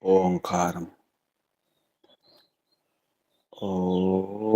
ఓంకారం. ఓం.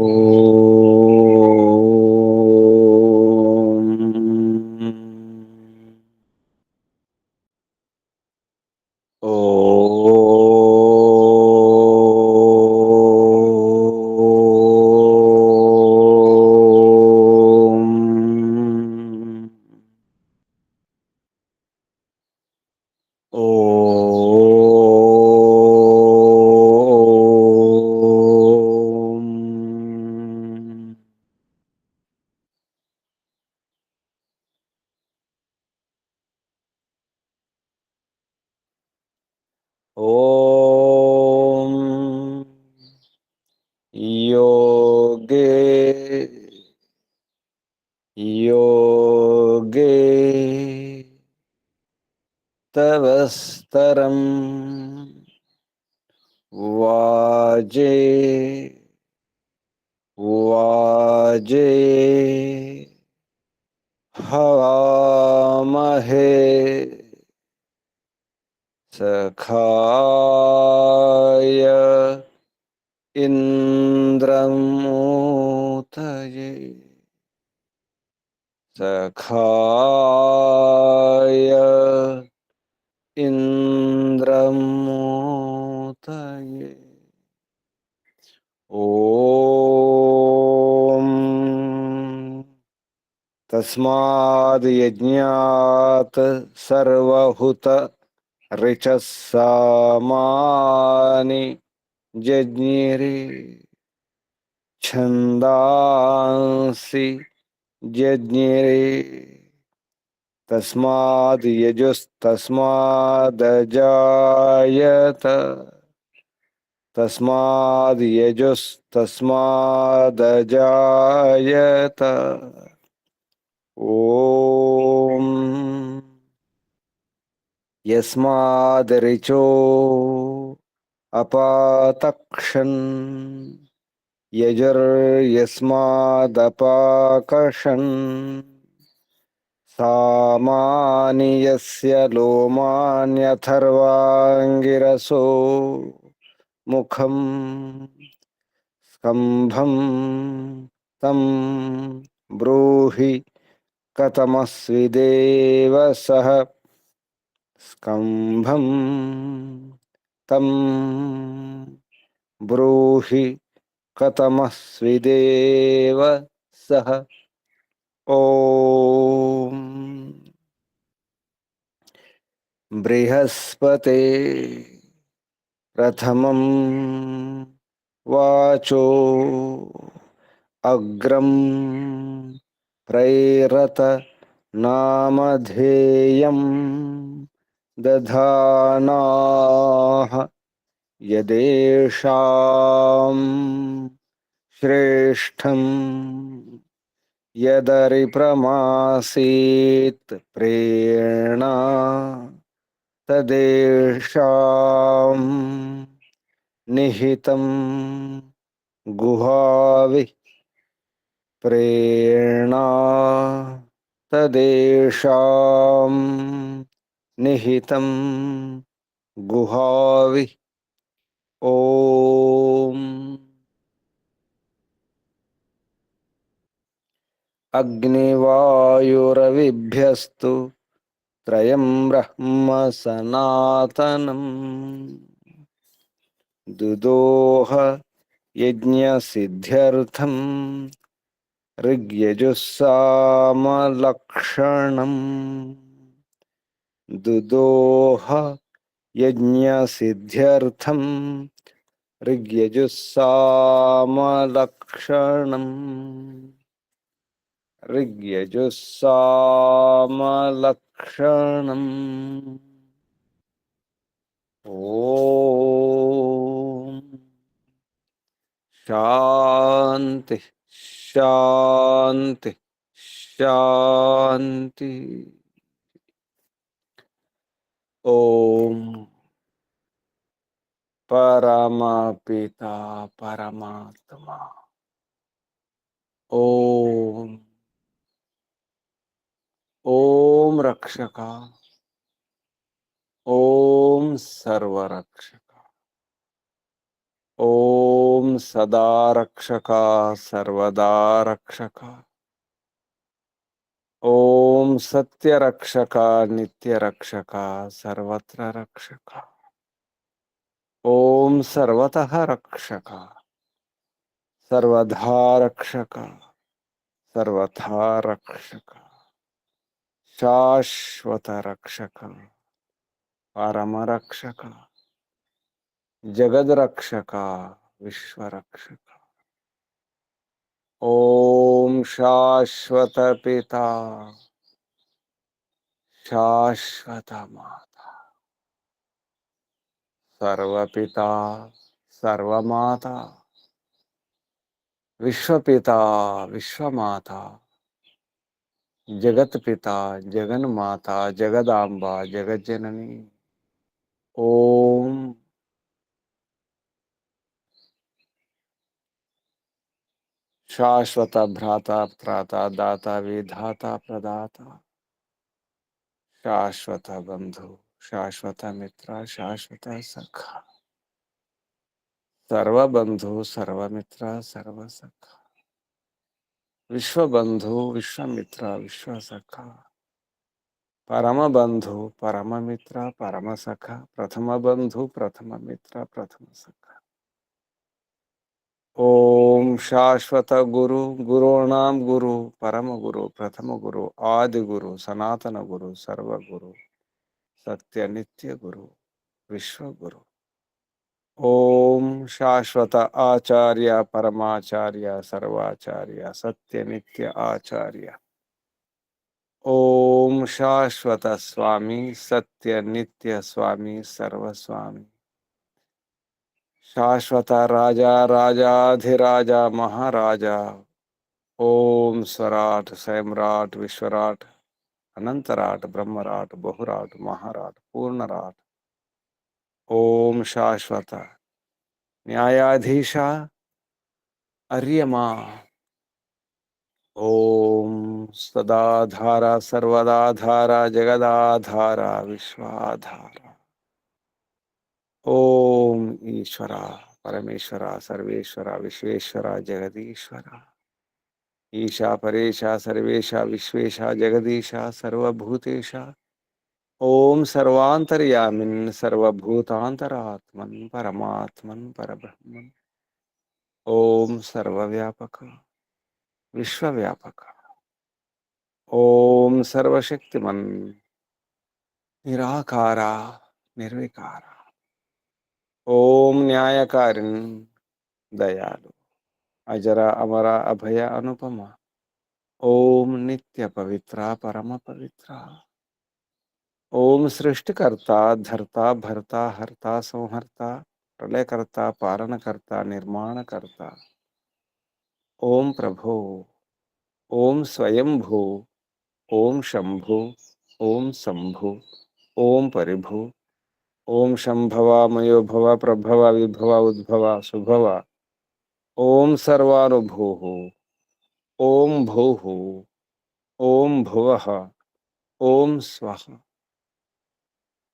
ఓం యోగే యోగే తవస్తరం వాజే వాజే హవామహే సఖాయ ఇంద్రమూతయే సఖాయ ఇంద్రమూతయే. ఓం తస్మాద్ యజ్ఞాత్ సర్వహుత రిచః సామాని జజ్ఞిరే ఛందాంసి జజ్ఞిరే తస్మాద్ యజుస్తస్మాదజాయత తస్మాద్ యజుస్తస్మాదజాయత. ఓం యస్మాదరిచో అపాతక్షన్ యజుర్యస్మాదపాకషన్ సామాని యస్య లోమాన్యథర్వాంగిరసో ముఖం స్కంభం తం బ్రూహి కథమస్విదేవ సహ. స్కంభం తం బ్రూహి కథమస్విదేవ సహ. ఓం బృహస్పతే ప్రథమం వాచో అగ్రం ప్రైరత నామధేయం దధానాః యదేషాం శ్రేష్టం యదరిప్రమాసీత్ ప్రేణా తదేషాం నిహితం గుహావి ప్రేణా తదేషాం నిహితం గుహావి. ఓం అగ్నివాయురవిభ్యస్తు త్రయం బ్రహ్మ సనాతనం దుదోహ యజ్ఞసిద్ధ్యర్థం ఋగ్యజుస్సామలక్షణం దుదోహ యజ్ఞసిద్ధ్యర్థం ఋగ్యజుస్సామలక్షణం ఋగ్యజుస్సామలక్షణం. ఓం శాంతి శాంతి శాంతి. ఓం పరమపిత పరమాత్మ. ఓం ఓం రక్షక. ఓం సర్వరక్షక. ओम सदा रक्षका सर्वदा रक्षका। ओम सत्य रक्षका नित्य रक्षका सर्वत्र रक्षका। ओम सर्वतः रक्षका सर्वधा रक्षका सर्वथा रक्षका शाश्वत रक्षका परम रक्षका जगद रक्षका विश्व रक्षका। ओम शाश्वत पिता शाश्वत माता सर्वपिता सर्वमाता विश्वपिता विश्वमाता जगत पिता जगन माता जगदांबा जगत जननी। ओम शाश्वत भ्राता त्राता दाता विधाता प्रदाता शाश्वत बंधु शाश्वत मित्र शाश्वत सखा सर्व बंधु सर्व मित्र सर्व सखा विश्व बंधु विश्व मित्र विश्व सखा परम बंधु परम मित्र परम सखा प्रथम बंधु प्रथम मित्र प्रथम सखा। ओम शाश्वत गुरु गुरूणाम गुरु परम गुरु प्रथम गुरु आदि गुरु सनातन गुरु सर्व गुरु सत्य नित्य गुरु विश्व गुरु। ओम शाश्वत आचार्य परमाचार्य सर्वाचार्य सत्य नित्य आचार्य। ओम शाश्वत स्वामी सत्य नित्य स्वामी सर्व स्वामी शाश्वत राजा राजाधिराजा महाराजा। ओम स्वराट स्वयंराट विश्वराट अनंतराट ब्रह्मराट बहुराट महाराट पूर्णराट। ओम शाश्वत न्यायाधीश अर्यमा। ओम सदाधारा सर्वदाधारा जगदाधारा विश्वाधारा। ओम ईश्वरा परमेश्वरा सर्वेश्वरा विश्वेश्वरा जगदीश्वरा ईशा परेशा सर्वेशा विश्वेशा जगदीशा सर्वभूतेशा। ओम सर्वांतर्यामिन् सर्वभूतांतरात्मन् परमात्मन् परब्रह्मन्। ओम सर्वव्यापक विश्वव्यापक। ओम सर्वशक्तिमन् निराकारा निर्विकारा। ओम न्यायकारिन् दयालु अजरा अमरा अभय अनुपमा। ओम नित्य पवित्रा परम पवित्रा। ओम सृष्टिकर्ता धर्ता भरता हर्ता संहर्ता प्रलयकर्ता पालनकर्ता निर्माणकर्ता। ओम प्रभो ओम स्वयंभू ओम शंभु ओम शंभु ओम परिभु ओम शंभवा मयो भव प्रभव विभव उद्भव सुभव। ओम सर्वानुभूः ओम भूः ओम भुवः ओम स्वः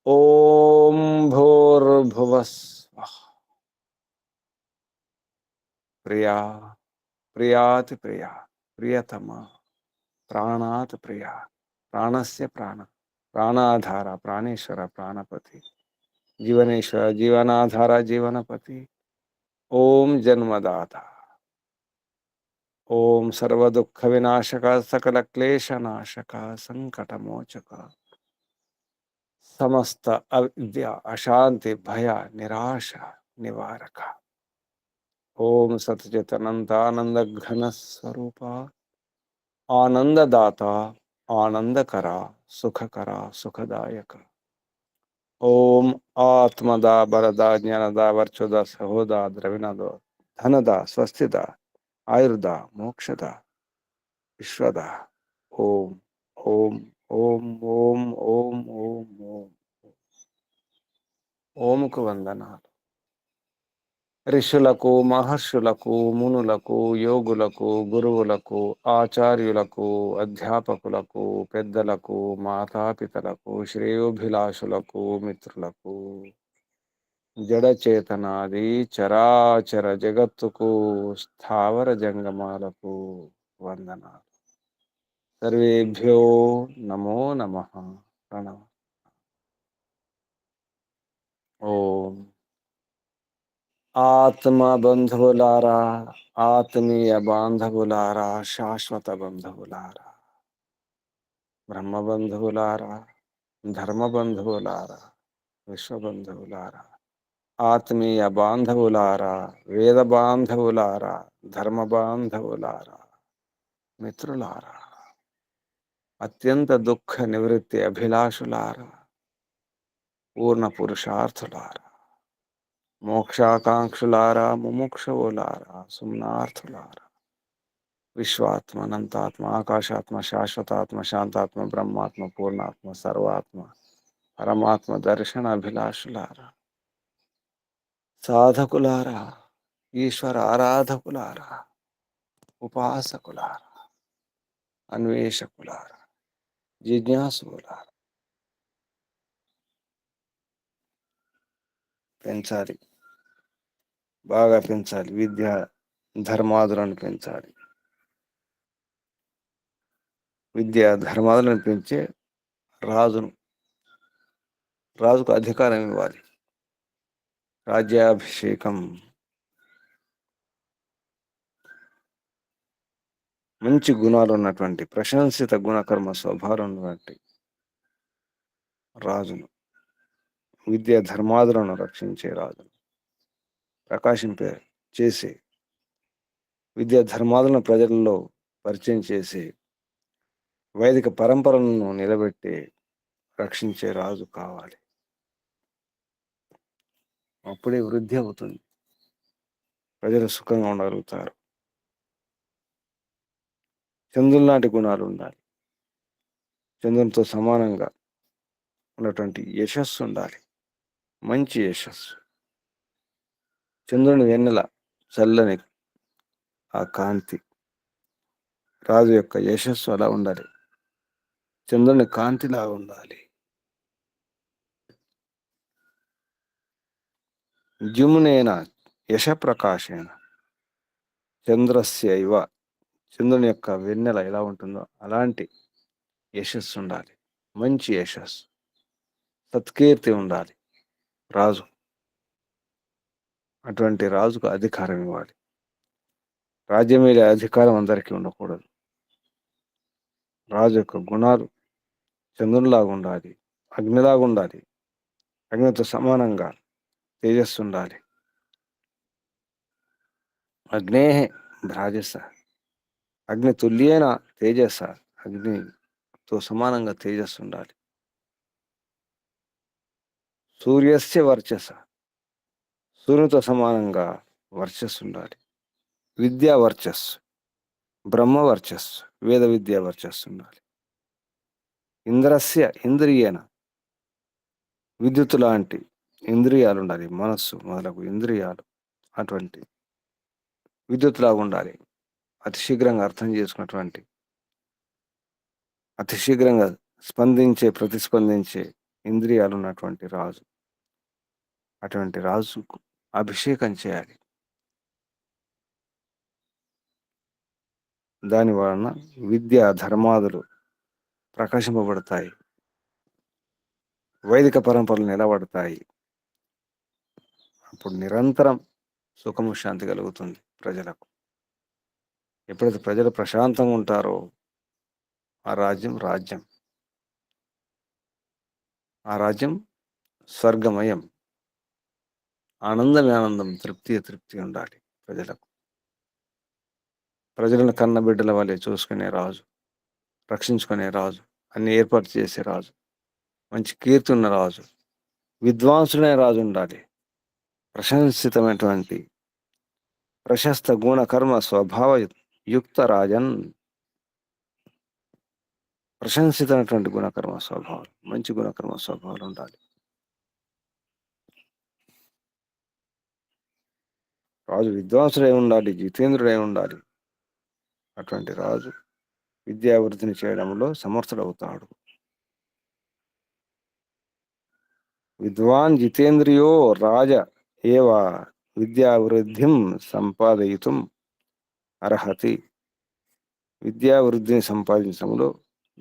ओम भूर्भुवः स्वः। प्रिया प्रियाति प्रिया प्रियतमा प्राणात् प्रिया प्राणस्य प्राण प्राणाधार प्राणेश्वर प्राणपति जीवनेश्वर जीवनाधार जीवनपति। ओम जन्मदाता ओम सर्व दुख विनाशक सकल क्लेश नाशक संकट मोचक समस्त अविद्या अशांति भय निराशा निवारक। ओम सतचित अनंत आनंद घन स्वरूपा आनंददाता आनंदकरा सुखकरा सुखदायक। ओम आत्मदा बलदा ज्ञानदा वर्चुदा सहोदा द्रविणदा धनदा स्वस्तिदा आयुर्दा मोक्षदा विश्वदा। ओम ओम ओम ओम ओम ओम ओम। ఓంకు వందనాలు ఋషులకు మహర్షులకు మునులకు యోగులకు గురువులకు ఆచార్యులకు అధ్యాపకులకు పెద్దలకు మాతాపితలకు శ్రేయోభిలాషులకు మిత్రులకు జడ చేతనాది చరాచర జగత్తుకు స్థావర జంగమాలకు వందనాలు. సర్వేభ్యో నమో నమః. ప్రణవం. ఓం. ఆత్మ బంధువులారా, ఆత్మీయ బాంధవులారా, శాశ్వత బంధువులారా, బ్రహ్మ బంధువులారా, ధర్మ బంధువులారా, విశ్వబంధువులారా, ఆత్మీయ బాంధవులారా, వేద బాంధవులారా, ధర్మ బాంధవులారా, మిత్రులారా, అత్యంత దుఃఖ నివృత్తి అభిలాషులారా, పూర్ణ పురుషార్థులారా, మోక్షాకాంక్షులారా, ముముక్షువులారా, సుమ్నార్థులారా, విశ్వాత్మ, అనంతాత్మ, ఆకాశాత్మ, శాశ్వతాత్మ, శాంతాత్మ, బ్రహ్మాత్మ, పూర్ణాత్మ, సర్వాత్మ, పరమాత్మ దర్శన అభిలాషులారా, సాధకులారా, ఈశ్వర ఆరాధకులారా, ఉపాసకులారా, అన్వేషకులారా, జిజ్ఞాసులారా, పెంచాలి, బాగా పెంచాలి. విద్య ధర్మాదులను పెంచాలి. విద్య ధర్మాదులను పెంచే రాజుకు అధికారం ఇవ్వాలి. రాజ్యాభిషేకం మంచి గుణాలు ఉన్నటువంటి ప్రశంసిత గుణకర్మ స్వభావం ఉన్నటువంటి రాజును, విద్యా ధర్మాదులను రక్షించే రాజును, ప్రకాశింపే చేసి విద్యా ధర్మాదులను ప్రజలలో పరిచయం చేసి వైదిక పరంపరలను నిలబెట్టి రక్షించే రాజు కావాలి. అప్పుడే వృద్ధి అవుతుంది, ప్రజలు సుఖంగా ఉండగలుగుతారు. చంద్రుని లాంటి గుణాలు ఉండాలి. చంద్రునితో సమానంగా ఉన్నటువంటి యశస్సు ఉండాలి, మంచి యశస్సు. చంద్రుని వెన్నెల చల్లని ఆ కాంతి, రాజు యొక్క యశస్సు అలా ఉండాలి, చంద్రుని కాంతిలా ఉండాలి. ద్యుమ్నేన యశప్రకాశేన చంద్రస్య ఇవ, చంద్రుని యొక్క వెన్నెల ఎలా ఉంటుందో అలాంటి యశస్సు ఉండాలి, మంచి యశస్సు, సత్కీర్తి ఉండాలి రాజు. అటువంటి రాజుకు అధికారం ఇవ్వాలి. రాజ్యం మీద అధికారం అందరికీ ఉండకూడదు. రాజు యొక్క గుణాలు చంద్రునిలాగా ఉండాలి, అగ్నిలాగా ఉండాలి, అగ్నితో సమానంగా తేజస్సు ఉండాలి. అగ్నే భ్రాజస, అగ్ని తుల్యేన తేజస్స, అగ్నితో సమానంగా తేజస్సు ఉండాలి. సూర్యస్య వర్చస, సూర్యునితో సమానంగా వర్చస్సు ఉండాలి. విద్యా వర్చస్సు, బ్రహ్మ వర్చస్సు, వేద విద్యా వర్చస్సు ఉండాలి. ఇంద్రస్య ఇంద్రియేన, విద్యుత్ లాంటి ఇంద్రియాలు ఉండాలి, మనస్సు మొదలగు ఇంద్రియాలు అటువంటి విద్యుత్ లాగా ఉండాలి. అతి శీఘ్రంగా అర్థం చేసుకున్నటువంటి, అతి శీఘ్రంగా ప్రతిస్పందించే ఇంద్రియాలు ఉన్నటువంటి రాజు. అటువంటి రాజుకు అభిషేకం చేయాలి. దాని వలన విద్యా ధర్మాదులు ప్రకాశింపబడతాయి, వైదిక పరంపరలు నిలబడతాయి. అప్పుడు నిరంతరం సుఖము శాంతి కలుగుతుంది ప్రజలకు. ఎప్పుడైతే ప్రజలు ప్రశాంతంగా ఉంటారో ఆ రాజ్యం ఆ రాజ్యం స్వర్గమయం. ఆనందం, తృప్తి ఉండాలి ప్రజలకు. ప్రజలను కన్న బిడ్డల వల్లే చూసుకునే రాజు, రక్షించుకునే రాజు, అన్ని ఏర్పాటు చేసే రాజు, మంచి కీర్తి ఉన్న రాజు, విద్వాంసుడైన రాజు ఉండాలి. ప్రశంసితమైనటువంటి ప్రశస్త గుణ కర్మ స్వభావ యుక్త రాజన్, ప్రశంసితమైనటువంటి గుణకర్మ స్వభావం, మంచి గుణకర్మ స్వభావాలు ఉండాలి. రాజు విద్వాంసుడై ఉండాలి, జితేంద్రుడై ఉండాలి. అటువంటి రాజు విద్యావృద్ధిని చేయడంలో సమర్థుడవుతాడు. విద్వాన్ జితేంద్రియో రాజ ఏవ విద్యావృద్ధిం సంపాదయితుం అర్హతి. విద్యావృద్ధిని సంపాదించడంలో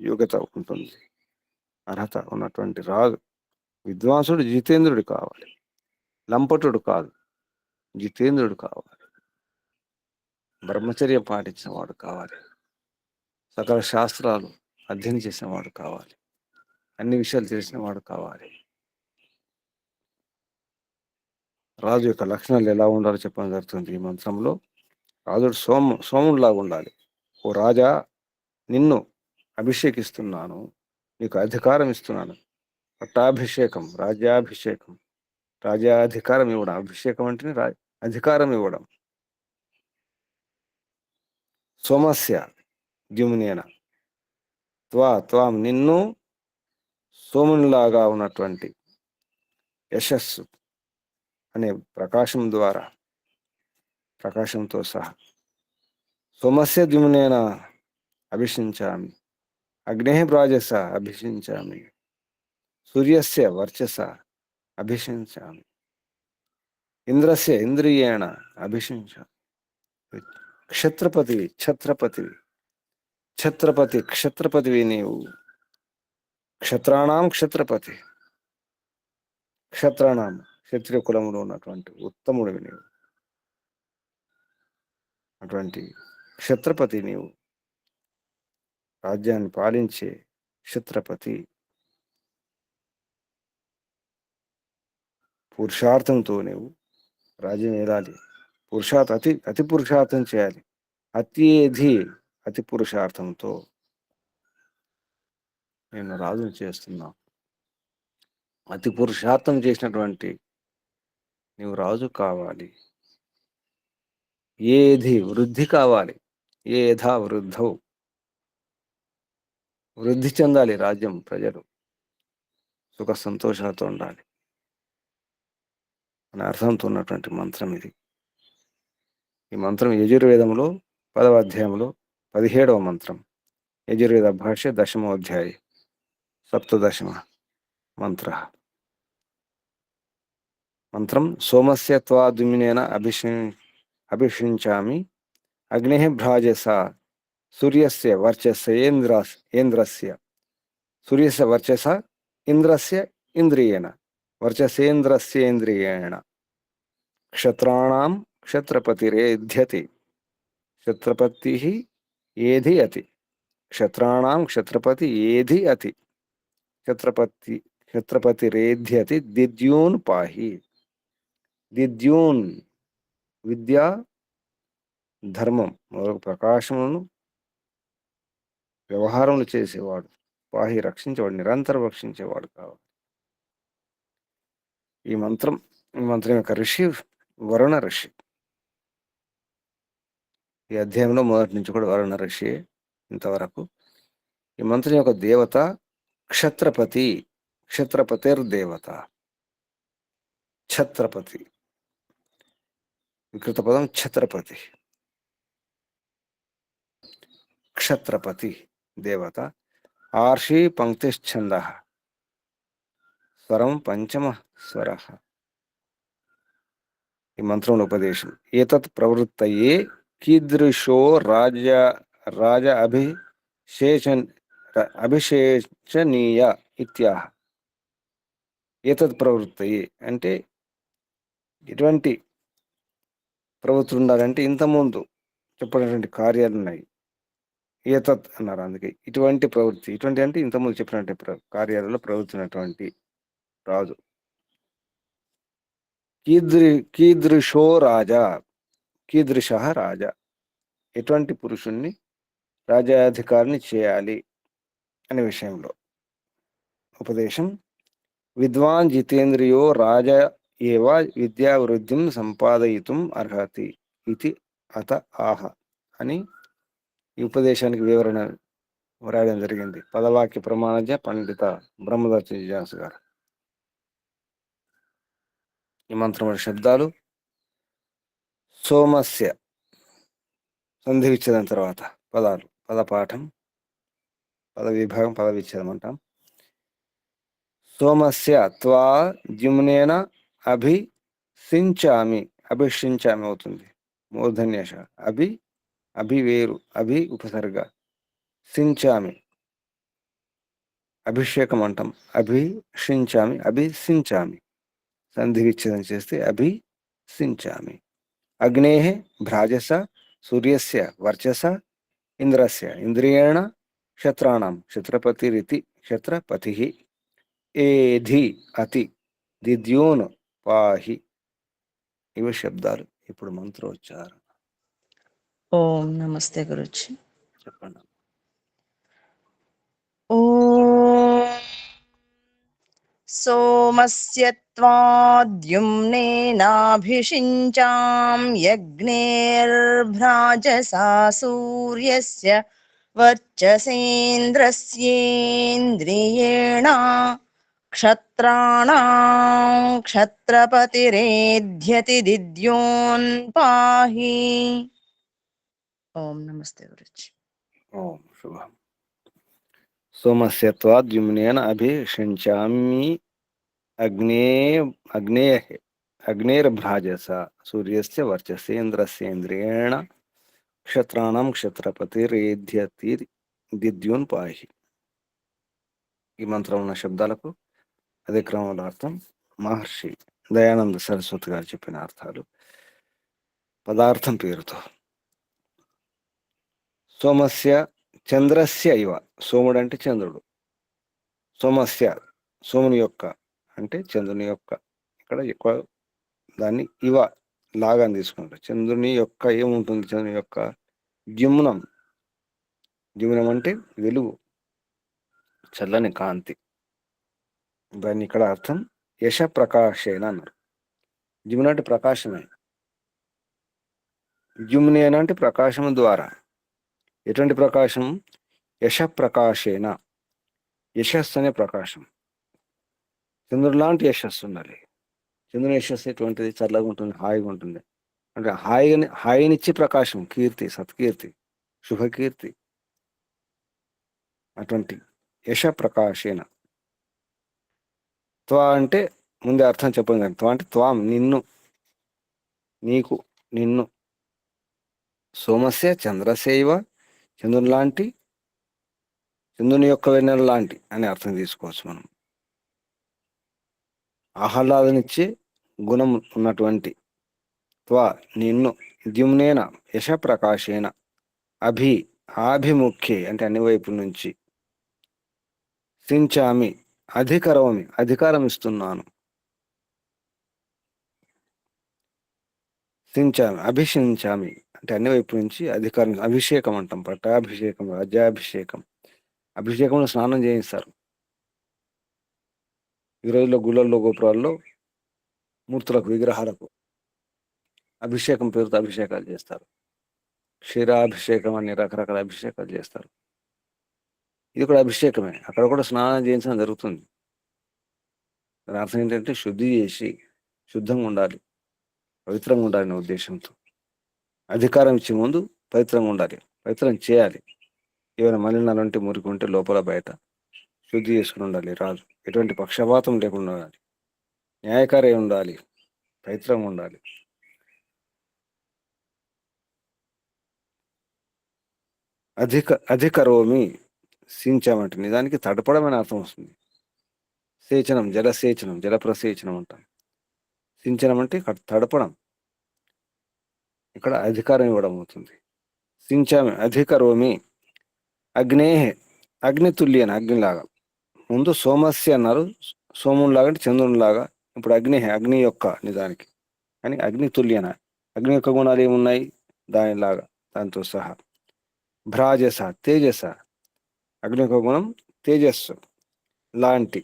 యోగ్యత ఉంటుంది, అర్హత ఉన్నటువంటి రాజు. విద్వాంసుడు జితేంద్రుడు కావాలి, లంపటుడు కాదు, జితేంద్రుడు కావాలి, బ్రహ్మచర్యం పాటించినవాడు కావాలి, సకల శాస్త్రాలు అధ్యయనం చేసినవాడు కావాలి, అన్ని విషయాలు తెలిసినవాడు కావాలి. రాజు యొక్క లక్షణాలు ఎలా ఉండాలో చెప్పడం జరుగుతుంది ఈ మంత్రంలో. రాజుడు సోముడిలాగా ఉండాలి. ఓ రాజా, నిన్ను అభిషేకిస్తున్నాను, నీకు అధికారం ఇస్తున్నాను. పట్టాభిషేకం, రాజ్యాభిషేకం, రాజ్యాధికారం ఇవ్వడం. అభిషేకం అంటే అధికారం ఇవ్వడం. సోమస్య ద్యుమ్నేన త్వాం నిన్ను సోమునిలాగా ఉన్నటువంటి యశస్సు అనే ప్రకాశం ద్వారా, ప్రకాశంతో సహా సోమస్య ద్యుమ్నేన అభిషించామి, అగ్నే ప్రాజస అభిషించామి, సూర్యస్య వర్చస అభిషించామి, ఇంద్రస్య ఇంద్రియేణ అభిషించామి. క్షత్రపతి క్షత్రపతివి నీవు. క్షత్రాణం క్షత్రపతి, క్షత్రాణం క్షత్రియ కులంలో ఉన్నటువంటి ఉత్తముడివి నీవు. అటువంటి క్షత్రపతి నీవు, రాజ్యాన్ని పాలించే క్షత్రపతి. పురుషార్థంతో నీవు రాజ్యం ఏలాలి. అతి పురుషార్థం చేయాలి. అతి పురుషార్థంతో నేను రాజును చేస్తున్నా. అతి పురుషార్థం చేసినటువంటి నీవు రాజు కావాలి. ఏది వృద్ధి కావాలి, ఏధా వృద్ధౌ, వృద్ధి చెందాలి రాజ్యం, ప్రజలు సుఖ సంతోషాలతో ఉండాలి అనే అర్థంతో ఉన్నటువంటి మంత్రం ఇది. ఈ మంత్రం యజుర్వేదంలో 10వ అధ్యాయంలో 17వ మంత్రం. యజుర్వేద భాష్య 10వ అధ్యాయ 17వ మంత్ర. మంత్రం సోమస్య త్వాద్యుమ్నేన అభిషించామి, అగ్నే భ్రాజస, సూర్యస్య వర్చస్య ఇంద్రస్య, సూర్యస్య వర్చస ఇంద్రస్య ఇంద్రియేణ, వర్చసేంద్రస్య ఇంద్రియేణ, క్షత్రాణం క్షత్రపతిరేధ్యతి, క్షత్రపతి ఏధి అతి, క్షత్రాణం క్షత్రపతి ఏధి అతి, క్షత్రపతిరేధ్యతి. దిద్యూన్ పాహి. దిద్యూన్ విద్యా ధర్మం మొదలగు ప్రకాశములను వ్యవహారములు చేసేవాడు. పాహి రక్షించేవాడు, నిరంతరం రక్షించేవాడు కావాలి. ఈ మంత్రం యొక్క ఋషి వరుణ ఋషి. ఈ అధ్యాయంలో మొదటి నుంచి కూడా వరుణ ఋషి ఇంతవరకు. ఈ మంత్రం యొక్క దేవత క్షత్రపతి, క్షత్రపతిర్దేవత. ఛత్రపతి వికృత పదం ఛత్రపతి. క్షత్రపతి దేవత. ఆర్షి పంక్తిశ్చంద, స్వరం పంచమ స్వర. ఈ మంత్రంలో ఉపదేశం. ఏతత్ ప్రవృత్తయే కీదృశో రాజ అభిషేచనీయ ఇత్యాహ. ఏతత్ ప్రవృత్తయే అంటే ఎటువంటి ప్రవృత్తి ఉండాలంటే ఇంతకుముందు చెప్పినటువంటి కార్యాలు ఉన్నాయి. ఏతత్ అన్నారు, అందుకే ఇటువంటి ప్రవృత్తి. ఇటువంటి అంటే ఇంతకుముందు చెప్పినటువంటి కార్యాలలో ప్రవృత్తినటువంటి రాజు. కీదృశో రాజా, కీదృశ రాజా, ఎటువంటి పురుషుణ్ణి రాజ్యాధికారిని చేయాలి అనే విషయంలో ఉపదేశం. విద్వాన్ జితేంద్రియో రాజ ఏవ విద్యావృద్ధిం సంపాదయితుం అర్హతి ఇది అత ఆహ అని ఈ ఉపదేశానికి వివరణ వ్రాయడం జరిగింది. పదవాక్య ప్రమాణజ్ఞ పండిత బ్రహ్మదర్శి జిజ్ఞాసు గారు. ఈ మంత్రముల శబ్దాలు. సోమస్య సంధి విచ్ఛేదం తర్వాత పదాలు, పదపాఠం, పద విభాగం, పద విచ్ఛేదం అంటాం. సోమస్య త్వా ద్యుమ్నేన అభిషించామి. అభిషించామి అవుతుంది మూర్ధన్యష. అభి వేరు, ఉపసర్గ. సించామి అభిషేకం అంటాం. అభిషించామి, అభిసించామి. సంధి విచ్ఛేదం చేస్తే అభిసించామి. అగ్నేః భ్రాజస సూర్యస్య వర్చస ఇంద్రస్య ఇంద్రియేణ క్షత్రాణం క్షత్రపతిరితి క్షత్రపతిః. ఏధి అతి దిద్యూన్ పాహి. ఇవి శబ్దాలు. ఇప్పుడు మంత్రోచ్చారణ. ఓం నమస్తే గురుజీ. చెప్పండి. ఓం సోమస్య త్వాద్యుమ్నేనాభిషించాం యజ్ఞేర్భ్రాజసా సూర్యస్య వర్చసేంద్రస్యేంద్రియేణ క్షత్రాణాం క్షత్రపతిరేధ్యతి దిద్యోన్ పాహి. ఓం నమస్తే గురుజీ. ఓం శుభం. సోమస్య త్వాద్యుమ్నేన అభిషించామి అగ్నేర్భ్రాజస సూర్యస్య వర్చసేంద్రస్యేంద్రియేణ క్షత్రాణం క్షత్రపతిరేధ్యతి దిద్యూన్ పాహి. ఈ మంత్రం ఉన్న శబ్దాలకు అదే క్రమంలో అర్థం మహర్షి దయానంద సరస్వతి గారు చెప్పిన అర్థాలు పదార్థం పేరుతో. సోమస్య చంద్రస్య ఇవ. సోముడు అంటే చంద్రుడు. సోమస్య సోముని యొక్క అంటే చంద్రుని యొక్క. ఇక్కడ ఎక్కువ దాన్ని ఇవ లాగా తీసుకుంటారు. చంద్రుని యొక్క ఏముంటుంది? చంద్రుని యొక్క ద్యుమ్నం. ద్యుమ్నం అంటే వెలుగు, చల్లని కాంతి. దాన్ని ఇక్కడ అర్థం యశ ప్రకాశేన అన్నారు. ద్యుమ్న అంటే ప్రకాశమే. ద్యుమ్నేన అంటే ప్రకాశము ద్వారా. ఎటువంటి ప్రకాశం? యశ ప్రకాశేన. యశస్సు అనే ప్రకాశం. చంద్రుడు లాంటి యశస్సు ఉండాలి. చంద్రుని యశస్సు ఎటువంటిది? చల్లగా ఉంటుంది, హాయిగా ఉంటుంది. అంటే హాయినిచ్చే ప్రకాశం, కీర్తి, సత్కీర్తి, శుభకీర్తి. అటువంటి యశ ప్రకాశేన. త్వా అంటే ముందే అర్థం చెప్పండి కానీ, త్వా అంటే త్వాం నిన్ను, నీకు, నిన్ను. సోమస్య చంద్రసేవ చంద్రుని లాంటి, చంద్రుని యొక్క వెన్నెల లాంటి అని అర్థం తీసుకోవచ్చు మనం. ఆహ్లాదనిచ్చే గుణం ఉన్నటువంటి త్వా నిన్ను, ద్యుమ్నేన యశ ప్రకాశేన, ఆభిముఖ్యే అంటే అన్ని వైపుల నుంచి, సించామి అధికరోమి అధికారం ఇస్తున్నాను, సించామి అభిషించామి అంటే అన్ని వైపుల నుంచి అధికారం. అభిషేకం అంటాం, పట్టాభిషేకం, రాజ్యాభిషేకం. అభిషేకంలో స్నానం చేయిస్తారు. ఈ రోజుల్లో గుళ్ళల్లో గోపురాల్లో మూర్తులకు, విగ్రహాలకు అభిషేకం పేరుతో అభిషేకాలు చేస్తారు. క్షీరాభిషేకం అని రకరకాల అభిషేకాలు చేస్తారు. ఇది కూడా అభిషేకమే. అక్కడ కూడా స్నానం చేయించడం జరుగుతుంది. దాని అర్థం ఏంటంటే శుద్ధి చేసి శుద్ధంగా ఉండాలి, పవిత్రంగా ఉండాలి అనే ఉద్దేశంతో. అధికారం ఇచ్చే ముందు పవిత్రంగా ఉండాలి, పవిత్రం చేయాలి. ఏమైనా మలినాలు ఉంటే, మురికి ఉంటే లోపల బయట శుద్ధి చేసుకుని ఉండాలి రాజు. ఎటువంటి పక్షపాతం లేకుండా ఉండాలి, న్యాయకారి ఉండాలి, పవిత్రంగా ఉండాలి. అధికరోమి సించామంటే నిజానికి తడపడం అని అర్థం వస్తుంది. సేచనం, జలసేచనం, జలప్రసేచనం అంటాం. సించనం అంటే తడపడం. ఇక్కడ అధికారం ఇవ్వడం అవుతుంది. సించామి అధికరోమి అగ్నితుల్యన, అగ్నిలాగా. ముందు సోమస్య అన్నారు, సోమునిలాగా అంటే చంద్రునిలాగా. ఇప్పుడు అగ్ని యొక్క నిజానికి కానీ అగ్నితుల్యన. అగ్ని యొక్క గుణాలు ఏమున్నాయి? దానిలాగా, దాంతో సహా. భ్రాజస తేజస. అగ్ని యొక్క గుణం తేజస్సు లాంటి.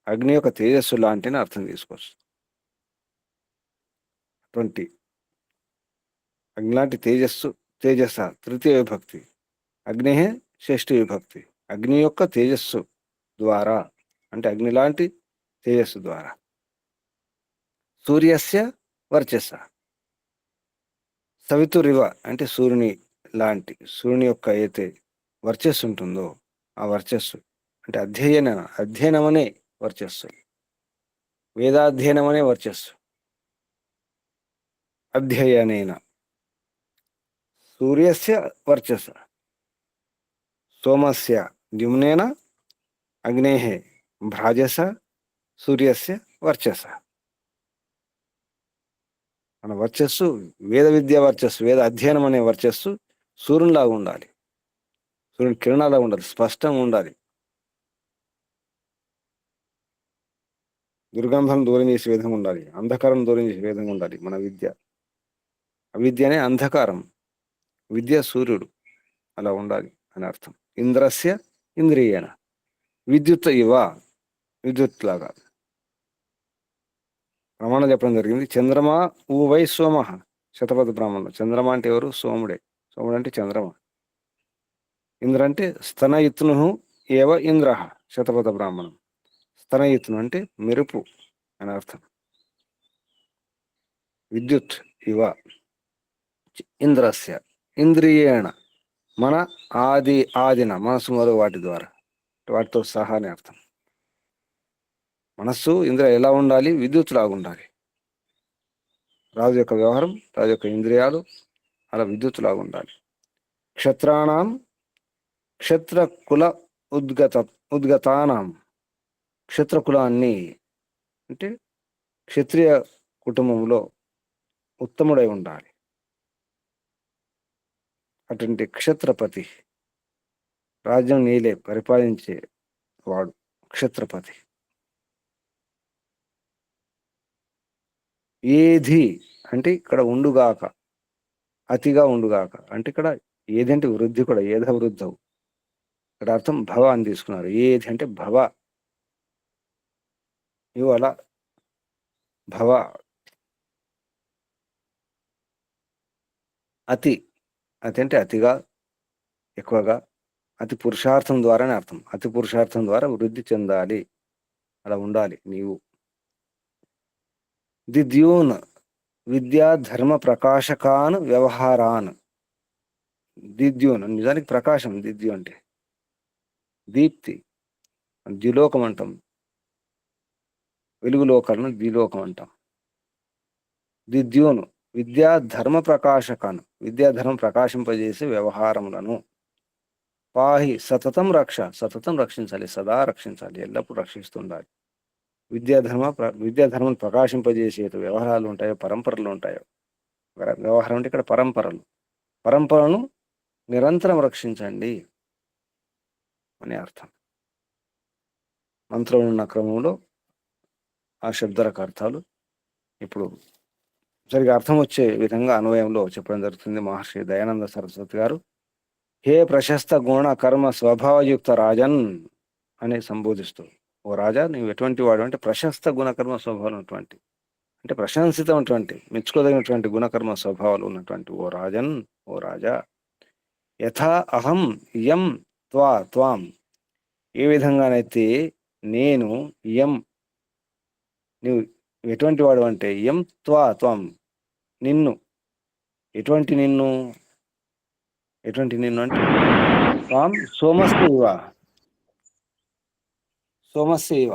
అగ్ని యొక్క తేజస్సు లాంటి అని అర్థం తీసుకోవచ్చు. అటువంటి అగ్ని లాంటి తేజస్సు, తేజస తృతీయ విభక్తి, అగ్ని షష్ఠి విభక్తి. అగ్ని యొక్క తేజస్సు ద్వారా అంటే అగ్ని లాంటి తేజస్సు ద్వారా. సూర్యస్య వర్చస్స. సవితురివ అంటే సూర్యుని లాంటి. సూర్యుని యొక్క అయితే వర్చస్సు ఉంటుందో ఆ వర్చస్సు అంటే అధ్యయనం అనే వర్చస్సు. వేదాధ్యయనం అనే వర్చస్సు. అధ్యయనేన. సూర్యస్య వర్చస్స. సోమస్య ద్యుమ్నేన అగ్నేః భ్రాజస సూర్యస్య వర్చస. మన వర్చస్సు వేద విద్య వర్చస్సు, వేద అధ్యయనం అనే వర్చస్సు సూర్యునిలాగా ఉండాలి. సూర్యుని కిరణాలాగా ఉండాలి, స్పష్టంగా ఉండాలి. దుర్గంధం దూరం చేసే విధంగా ఉండాలి, అంధకారం దూరం చేసే విధంగా ఉండాలి మన విద్య. అవిద్య అనే అంధకారం, విద్య సూర్యుడు, అలా ఉండాలి అని అర్థం. ఇంద్రస్య ఇంద్రియేణ. విద్యుత్ ఇవ, విద్యుత్ లాగా ప్రమాణం చెప్పడం జరిగింది. చంద్రమా ఊ వై సోమ. శతపథ బ్రాహ్మణంలో చంద్రమ అంటే ఎవరు? సోముడే. సోముడు అంటే చంద్రమ. ఇంద్ర అంటే స్తనయిత్ను ఏవ ఇంద్ర. శతపథ బ్రాహ్మణం. స్తనయిత్ను అంటే మెరుపు అని అర్థం. విద్యుత్ ఇవ ఇంద్రస్య ఇంద్రియేణ, మన ఆదిన మనసు మొదలు వాటి ద్వారా, వాటితో సహా అని అర్థం. మనస్సు ఇంద్ర ఎలా ఉండాలి? విద్యుత్ లాగా ఉండాలి. రాజు యొక్క వ్యవహారం, రాజు యొక్క ఇంద్రియాలు అలా విద్యుత్ లాగా ఉండాలి. క్షత్రాణం క్షత్రకుల ఉద్గతానాం. క్షత్రకులాన్ని అంటే క్షత్రియ కుటుంబంలో ఉత్తముడై ఉండాలి. అటువంటి క్షత్రపతి, రాజ్యం నీలే పరిపాలించే వాడు క్షత్రపతి. ఏధి అంటే ఇక్కడ ఉండుగాక, అతిగా ఉండుగాక అంటే ఇక్కడ ఏది అంటే వృద్ధి కూడా, ఏధ వృద్ధవు. ఇక్కడ అర్థం భవ అని తీసుకున్నారు. ఏది అంటే భవ, ఇవి అలా భవ. అతి, అతి అంటే అతిగా, ఎక్కువగా. అతి పురుషార్థం ద్వారానే అర్థం. అతి పురుషార్థం ద్వారా వృద్ధి చెందాలి, అలా ఉండాలి నీవు. దిద్యూన్ విద్యా ధర్మ ప్రకాశకాన్ వ్యవహారాన్. దిద్యూన్ నిజానికి ప్రకాశం, దిద్యు అంటే దీప్తి. ద్యులోకం అంటాం, వెలుగు లోకాలను ద్విలోకం అంటాం. దిద్యూను విద్యా ధర్మ ప్రకాశకాను, విద్యాధర్మం ప్రకాశింపజేసే వ్యవహారములను. పాహి సతతం రక్ష, సతతం రక్షించాలి, సదా రక్షించాలి, ఎల్లప్పుడూ రక్షిస్తుండాలి. విద్యాధర్మం ప్రకాశింపజేసే వ్యవహారాలు ఉంటాయో, పరంపరలు ఉంటాయో, వ్యవహారం అంటే ఇక్కడ పరంపరలు, పరంపరను నిరంతరం రక్షించండి అని అర్థం. మంత్రం ఉన్న క్రమంలో ఆ శబ్దాలకు అర్థాలు ఇప్పుడు సరిగా అర్థం వచ్చే విధంగా అన్వయంలో చెప్పడం జరుగుతుంది. మహర్షి దయానంద సరస్వతి గారు హే ప్రశస్త గుణ కర్మ స్వభావయుక్త రాజన్ అని సంబోధిస్తూ, ఓ రాజా నీవు ఎటువంటి వాడు అంటే ప్రశస్త గుణకర్మ స్వభావం ఉన్నటువంటి, అంటే ప్రశంసితమైనటువంటి, మెచ్చుకోదగినటువంటి గుణకర్మ స్వభావాలు ఉన్నటువంటి ఓ రాజన్, ఓ రాజా. యథా అహం యం త్వాం, ఏ విధంగానైతే నేను, యం నీవు ఎటువంటి వాడు అంటే, యం త్వాం నిన్ను, ఎటువంటి నిన్ను, ఎటువంటి నిన్ను అంటే త్వాం సోమస్యైవ, సోమస్యైవ.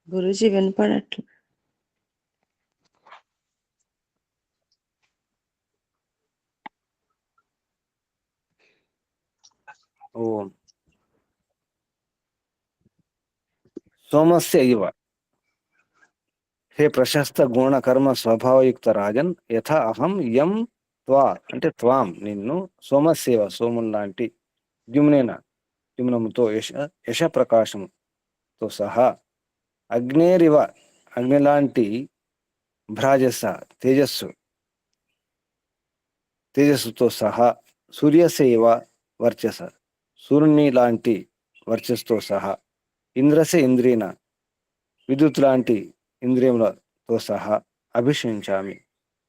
గురూజీ వినపడట్లేదు. ఓం సోమస్య ఇవ. హే ప్రశస్త గుణ కర్మ స్వభావయుక్త రాజన్, యథా అహం యం త్వా అంటే త్వాం నిన్ను, సోమస్యవ సోమున్ లాంటి, ద్యుమ్నేన ద్యుమ్నముతో, యశ ప్రకాశముతో సహా, అగ్నేరివ అగ్ని లాంటి, భ్రాజస తేజస్సుతో సహా, సూర్యసేవ వర్చస సూర్యుని లాంటి వర్చస్సుతో సహా, ఇంద్రసే ఇంద్రియన విద్యుత్ లాంటి ఇంద్రియములతో సహా, అభిషించామి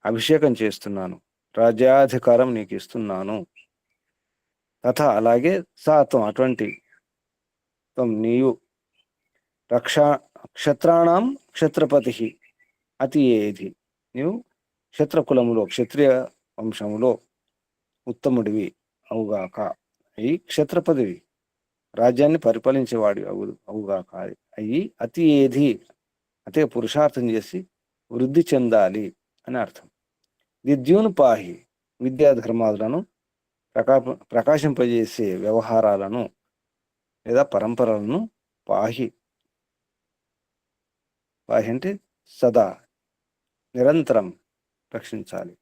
అభిషేకం చేస్తున్నాను, రాజ్యాధికారం నీకు ఇస్తున్నాను. తథా అలాగే, సాత్వం అటువంటి, త్వం నీవు, రక్షా క్షత్రాణం క్షత్రపతి అతి ఏది, నీవు క్షత్రకులములో క్షత్రియ వంశములో ఉత్తముడివి అవుగాక. అయి క్షత్ర పదవి, రాజ్యాన్ని పరిపాలించేవాడి అవుగాక. అయ్యి అతి ఏది, అతే పురుషార్థం చేసి వృద్ధి చెందాలి అని అర్థం. విద్యును పాహి, విద్యాధర్మాలను ప్రకాశింపజేసే వ్యవహారాలను లేదా పరంపరలను పాహి. పాహి అంటే సదా, నిరంతరం రక్షించాలి.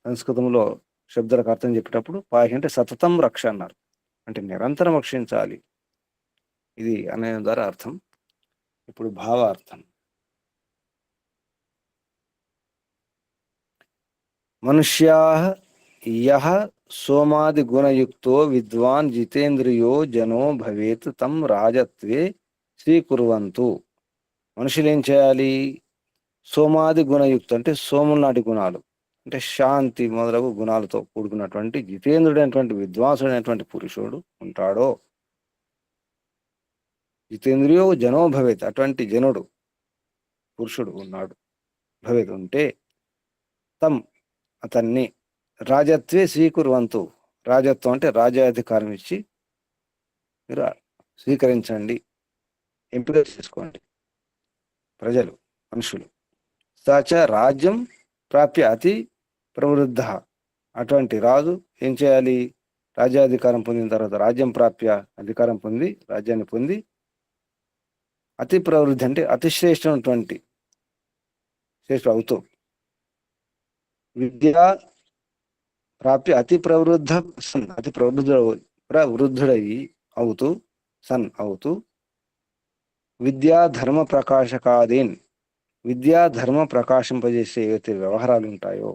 సంస్కృతంలో శబ్దాలకు అర్థం చెప్పేటప్పుడు పాహి అంటే సతతం రక్ష అన్నారు, అంటే నిరంతరం రక్షించాలి. ఇది అనే ద్వారా అర్థం. ఇప్పుడు భావార్థం. మనుష్యా యః సోమాది గుణయుక్తో విద్వాన్ జితేంద్రియో జనో భవేత్ తం రాజత్వే స్వీకుర్వంతు. మనుషులు ఏం చేయాలి? సోమాది గుణయుక్త అంటే సోముల నాటి గుణాలు, అంటే శాంతి మొదలగు గుణాలతో కూడుకున్నటువంటి జితేంద్రుడైనటువంటి విద్వాంసుడైనటువంటి పురుషుడు ఉంటాడో, జితేంద్రియో జనో భవేత్, అటువంటి జనుడు పురుషుడు ఉన్నాడు, భవేత్ ఉంటే, తం అతన్ని రాజత్వే స్వీకుర్వంతు, రాజత్వం అంటే రాజ్యాధికారం ఇచ్చి మీరు స్వీకరించండి, ఎంపిక చేసుకోండి. ప్రజలు, మనుషులు. సాచ రాజ్యం ప్రాప్య అతి ప్రవృద్ధ, అటువంటి రాజు ఏం చేయాలి? రాజ్యాధికారం పొందిన తర్వాత, రాజ్యం ప్రాప్య అధికారం పొంది, రాజ్యాన్ని పొంది, అతి ప్రవృద్ధి అంటే అతి శ్రేష్టమైనటువంటి, శ్రేష్ఠ అవుతూ, విద్యా ప్రాప్య అతి ప్రవృద్ధ సన్, అతి ప్రవృద్ధుడయి అవుతూ, సన్ అవుతూ, విద్యా ధర్మ ప్రకాశకాదీన్, విద్యా ధర్మ ప్రకాశింపజేసే ఏవైతే వ్యవహారాలు ఉంటాయో,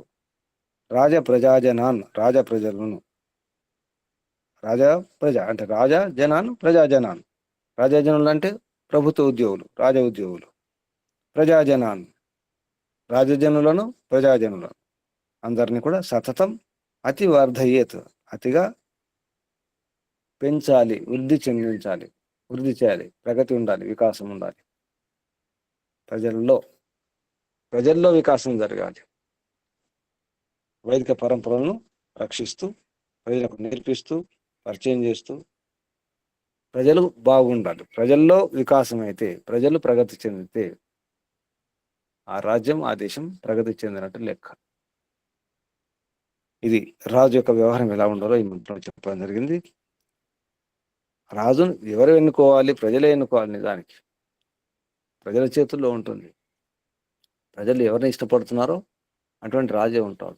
రాజ ప్రజాజనాన్, రాజ ప్రజలను, రాజా ప్రజ అంటే రాజా జనాన్ ప్రజాజనాన్, రాజాజనులు అంటే ప్రభుత్వ ఉద్యోగులు, రాజ ఉద్యోగులు, ప్రజాజనాన్ రాజజనులను, ప్రజాజనులను అందరినీ కూడా సతతం అతి వర్ధయేత్, అతిగా పెంచాలి, వృద్ధి చెందించాలి, వృద్ధి చేయాలి, ప్రగతి ఉండాలి, వికాసం ఉండాలి. ప్రజల్లో వికాసం జరగాలి. వైదిక పరంపరలను రక్షిస్తూ, ప్రజలకు నేర్పిస్తూ, పరిచయం చేస్తూ, ప్రజలు బాగుండాలి. ప్రజల్లో వికాసం అయితే, ప్రజలు ప్రగతి చెందితే ఆ రాజ్యం, ఆ దేశం ప్రగతి చెందినట్టు లెక్క. ఇది రాజు యొక్క వ్యవహారం ఎలా ఉండాలో ఈ మంత్రంలో చెప్పడం జరిగింది. రాజును ఎవరు ఎన్నుకోవాలి? ప్రజలే ఎన్నుకోవాలి. నిజానికి ప్రజల చేతుల్లో ఉంటుంది. ప్రజలు ఎవరిని ఇష్టపడుతున్నారో అటువంటి రాజే ఉంటాడు.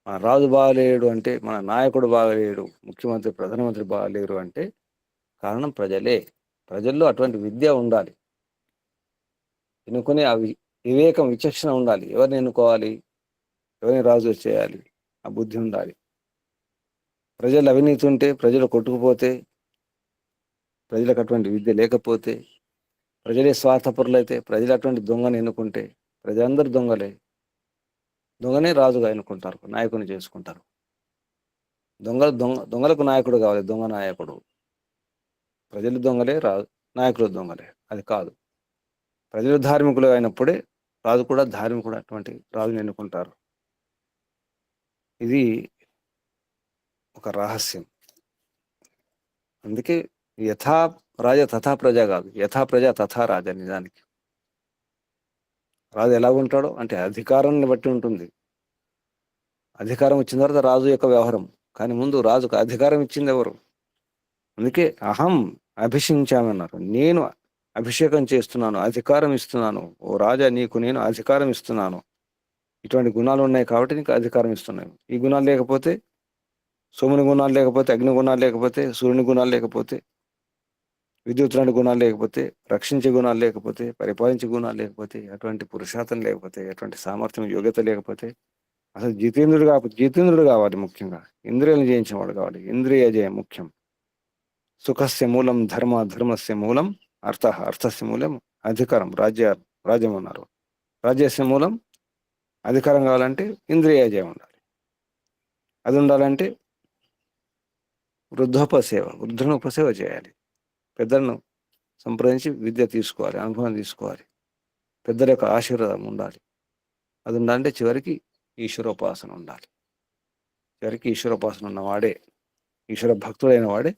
మన రాజు బాగలేడు అంటే, మన నాయకుడు బాగలేడు, ముఖ్యమంత్రి ప్రధానమంత్రి బాగలేరు అంటే కారణం ప్రజలే. ప్రజల్లో అటువంటి విద్య ఉండాలి, ఎన్నుకునే ఆ వివేకం, విచక్షణ ఉండాలి. ఎవరిని ఎన్నుకోవాలి, ఎవరిని రాజు చేయాలి, ఆ బుద్ధి ఉండాలి. ప్రజలు అవినీతి ఉంటే, ప్రజలు కొట్టుకుపోతే, ప్రజలకు అటువంటి విద్య లేకపోతే, ప్రజలే స్వార్థపరులైతే, ప్రజలు అటువంటి దొంగను ఎన్నుకుంటే, ప్రజలందరూ దొంగలే, దొంగనే రాజుగా ఎన్నుకుంటారు, నాయకుని చేసుకుంటారు. దొంగలకు నాయకుడు కావాలి, దొంగ నాయకుడు. ప్రజలు దొంగలే, నాయకులు దొంగలే, అది కాదు. ప్రజలు ధార్మికులు అయినప్పుడే రాజు కూడా ధార్మికుడు, అటువంటి రాజుని ఎన్నుకుంటారు. ఇది ఒక రహస్యం. అందుకే యథా రాజ తథా ప్రజ కాదు, యథా ప్రజ తథా రాజ. నిజానికి రాజు ఎలా ఉంటాడో అంటే అధికారాన్ని బట్టి ఉంటుంది. అధికారం వచ్చిన తర్వాత రాజు యొక్క వ్యవహారం, కానీ ముందు రాజుకు అధికారం ఇచ్చింది ఎవరు? అందుకే అహం అభిషించామన్నారు. నేను అభిషేకం చేస్తున్నాను, అధికారం ఇస్తున్నాను. ఓ రాజా, నీకు నేను అధికారం ఇస్తున్నాను. ఇటువంటి గుణాలు ఉన్నాయి కాబట్టి నీకు అధికారం ఇస్తున్నాను. ఈ గుణాలు లేకపోతే, సోముని గుణాలు లేకపోతే, అగ్ని గుణాలు లేకపోతే, సూర్యుని గుణాలు లేకపోతే, విద్యుత్ గుణాలు లేకపోతే, రక్షించే గుణాలు లేకపోతే, పరిపాలించే గుణాలు లేకపోతే, అటువంటి పురుషార్థం లేకపోతే, అటువంటి సామర్థ్యం, యోగ్యత లేకపోతే, అసలు జితేంద్రుడు కావాలి. ముఖ్యంగా ఇంద్రియాలను జయించిన వాడు కావాలి. ఇంద్రియ జయం ముఖ్యం. సుఖస్య మూలం ధర్మ, ధర్మస్య మూలం అర్థ, అర్థస్య మూలం అధికారం. రాజ్యం ఉన్నారు. రాజ్యస్య మూలం అధికారం కావాలంటే ఇంద్రియ జయం ఉండాలి. అది ఉండాలంటే వృద్ధులను ఉపసేవ చేయాలి. పెద్దలను సంప్రదించి విద్య తీసుకోవాలి, అనుభవం తీసుకోవాలి. పెద్దల యొక్క ఆశీర్వాదం ఉండాలి. అది ఉండాలంటే చివరికి ఈశ్వరోపాసన ఉండాలి. చివరికి ఈశ్వరోపాసన ఉన్నవాడే, ఈశ్వర భక్తుడైన వాడే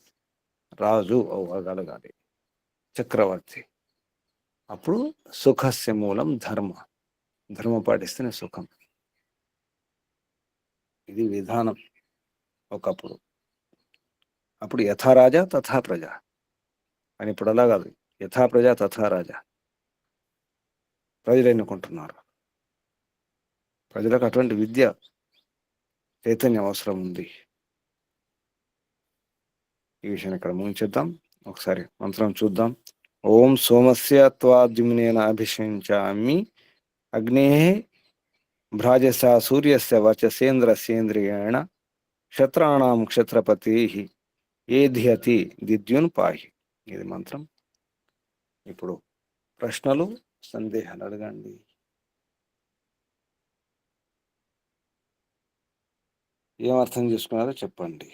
రాజు అవ్వగలగాలి, చక్రవర్తి. అప్పుడు సుఖస్య మూలం ధర్మ. ధర్మం పాటిస్తేనే సుఖం. ఇది విధానం ఒకప్పుడు. అప్పుడు యథా రాజా తథా ప్రజ అని. ఇప్పుడు అలా కాదు, యథా ప్రజా తథా రాజా. ప్రజలు ఎన్నుకుంటున్నారు. ప్రజలకు అటువంటి విద్య, చైతన్యం అవసరం ఉంది. ఈ విషయం ఇక్కడ ముగించేద్దాం. ఒకసారి మంత్రం చూద్దాం. ఓం సోమస్య త్వాద్యుమ్నేన అభిషించామి అగ్నే భ్రాజస సూర్యస్య వచసేంద్రసేంద్రియేణ క్షత్రాణం క్షత్రపతి ఏధ్యతి దిద్యున్ పాహి. ఇది మంత్రం. ఇప్పుడు ప్రశ్నలు, సందేహాలు అడగండి. ఏం అర్థం చేసుకున్నారో చెప్పండి.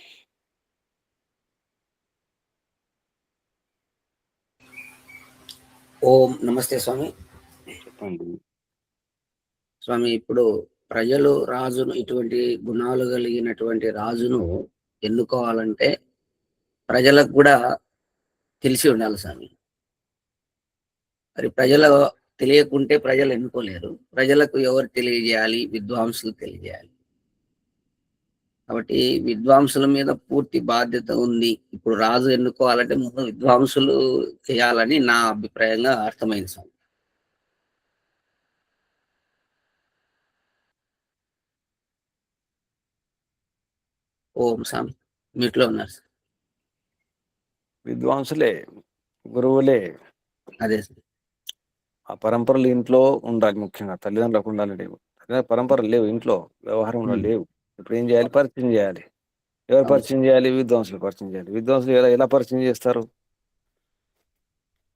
ఓం నమస్తే స్వామి. చెప్పండి. స్వామి, ఇప్పుడు ప్రజలు రాజును, ఇటువంటి గుణాలు కలిగినటువంటి రాజును ఎన్నుకోవాలంటే ప్రజలకు కూడా తెలిసి ఉండాలి స్వామి. మరి ప్రజలు తెలియకుంటే ప్రజలు ఎన్నుకోలేరు. ప్రజలకు ఎవరు తెలియజేయాలి? విద్వాంసులు తెలియజేయాలి. కాబట్టి విద్వాంసుల మీద పూర్తి బాధ్యత ఉంది. ఇప్పుడు రాజు ఎన్నుకోవాలంటే ముందు విద్వాంసులు చేయాలని నా అభిప్రాయంగా అర్థమైంది స్వామి. ఓం స్వామి. మీట్లో ఉన్నారు సార్. విద్వాంసులే, గురువులే. అదే సార్. ఆ పరంపరలు ఇంట్లో ఉండాలి. ముఖ్యంగా తల్లిదండ్రులకు ఉండాలి. పరంపరలు లేవు ఇంట్లో, వ్యవహారంలో లేవు. ఇప్పుడు ఏం చేయాలి? పరిచయం చేయాలి. ఎవరు పరిచయం చేయాలి? విద్వాంసులు పరిచయం చేయాలి. విద్వాంసులు ఎలా పరిచయం చేస్తారు?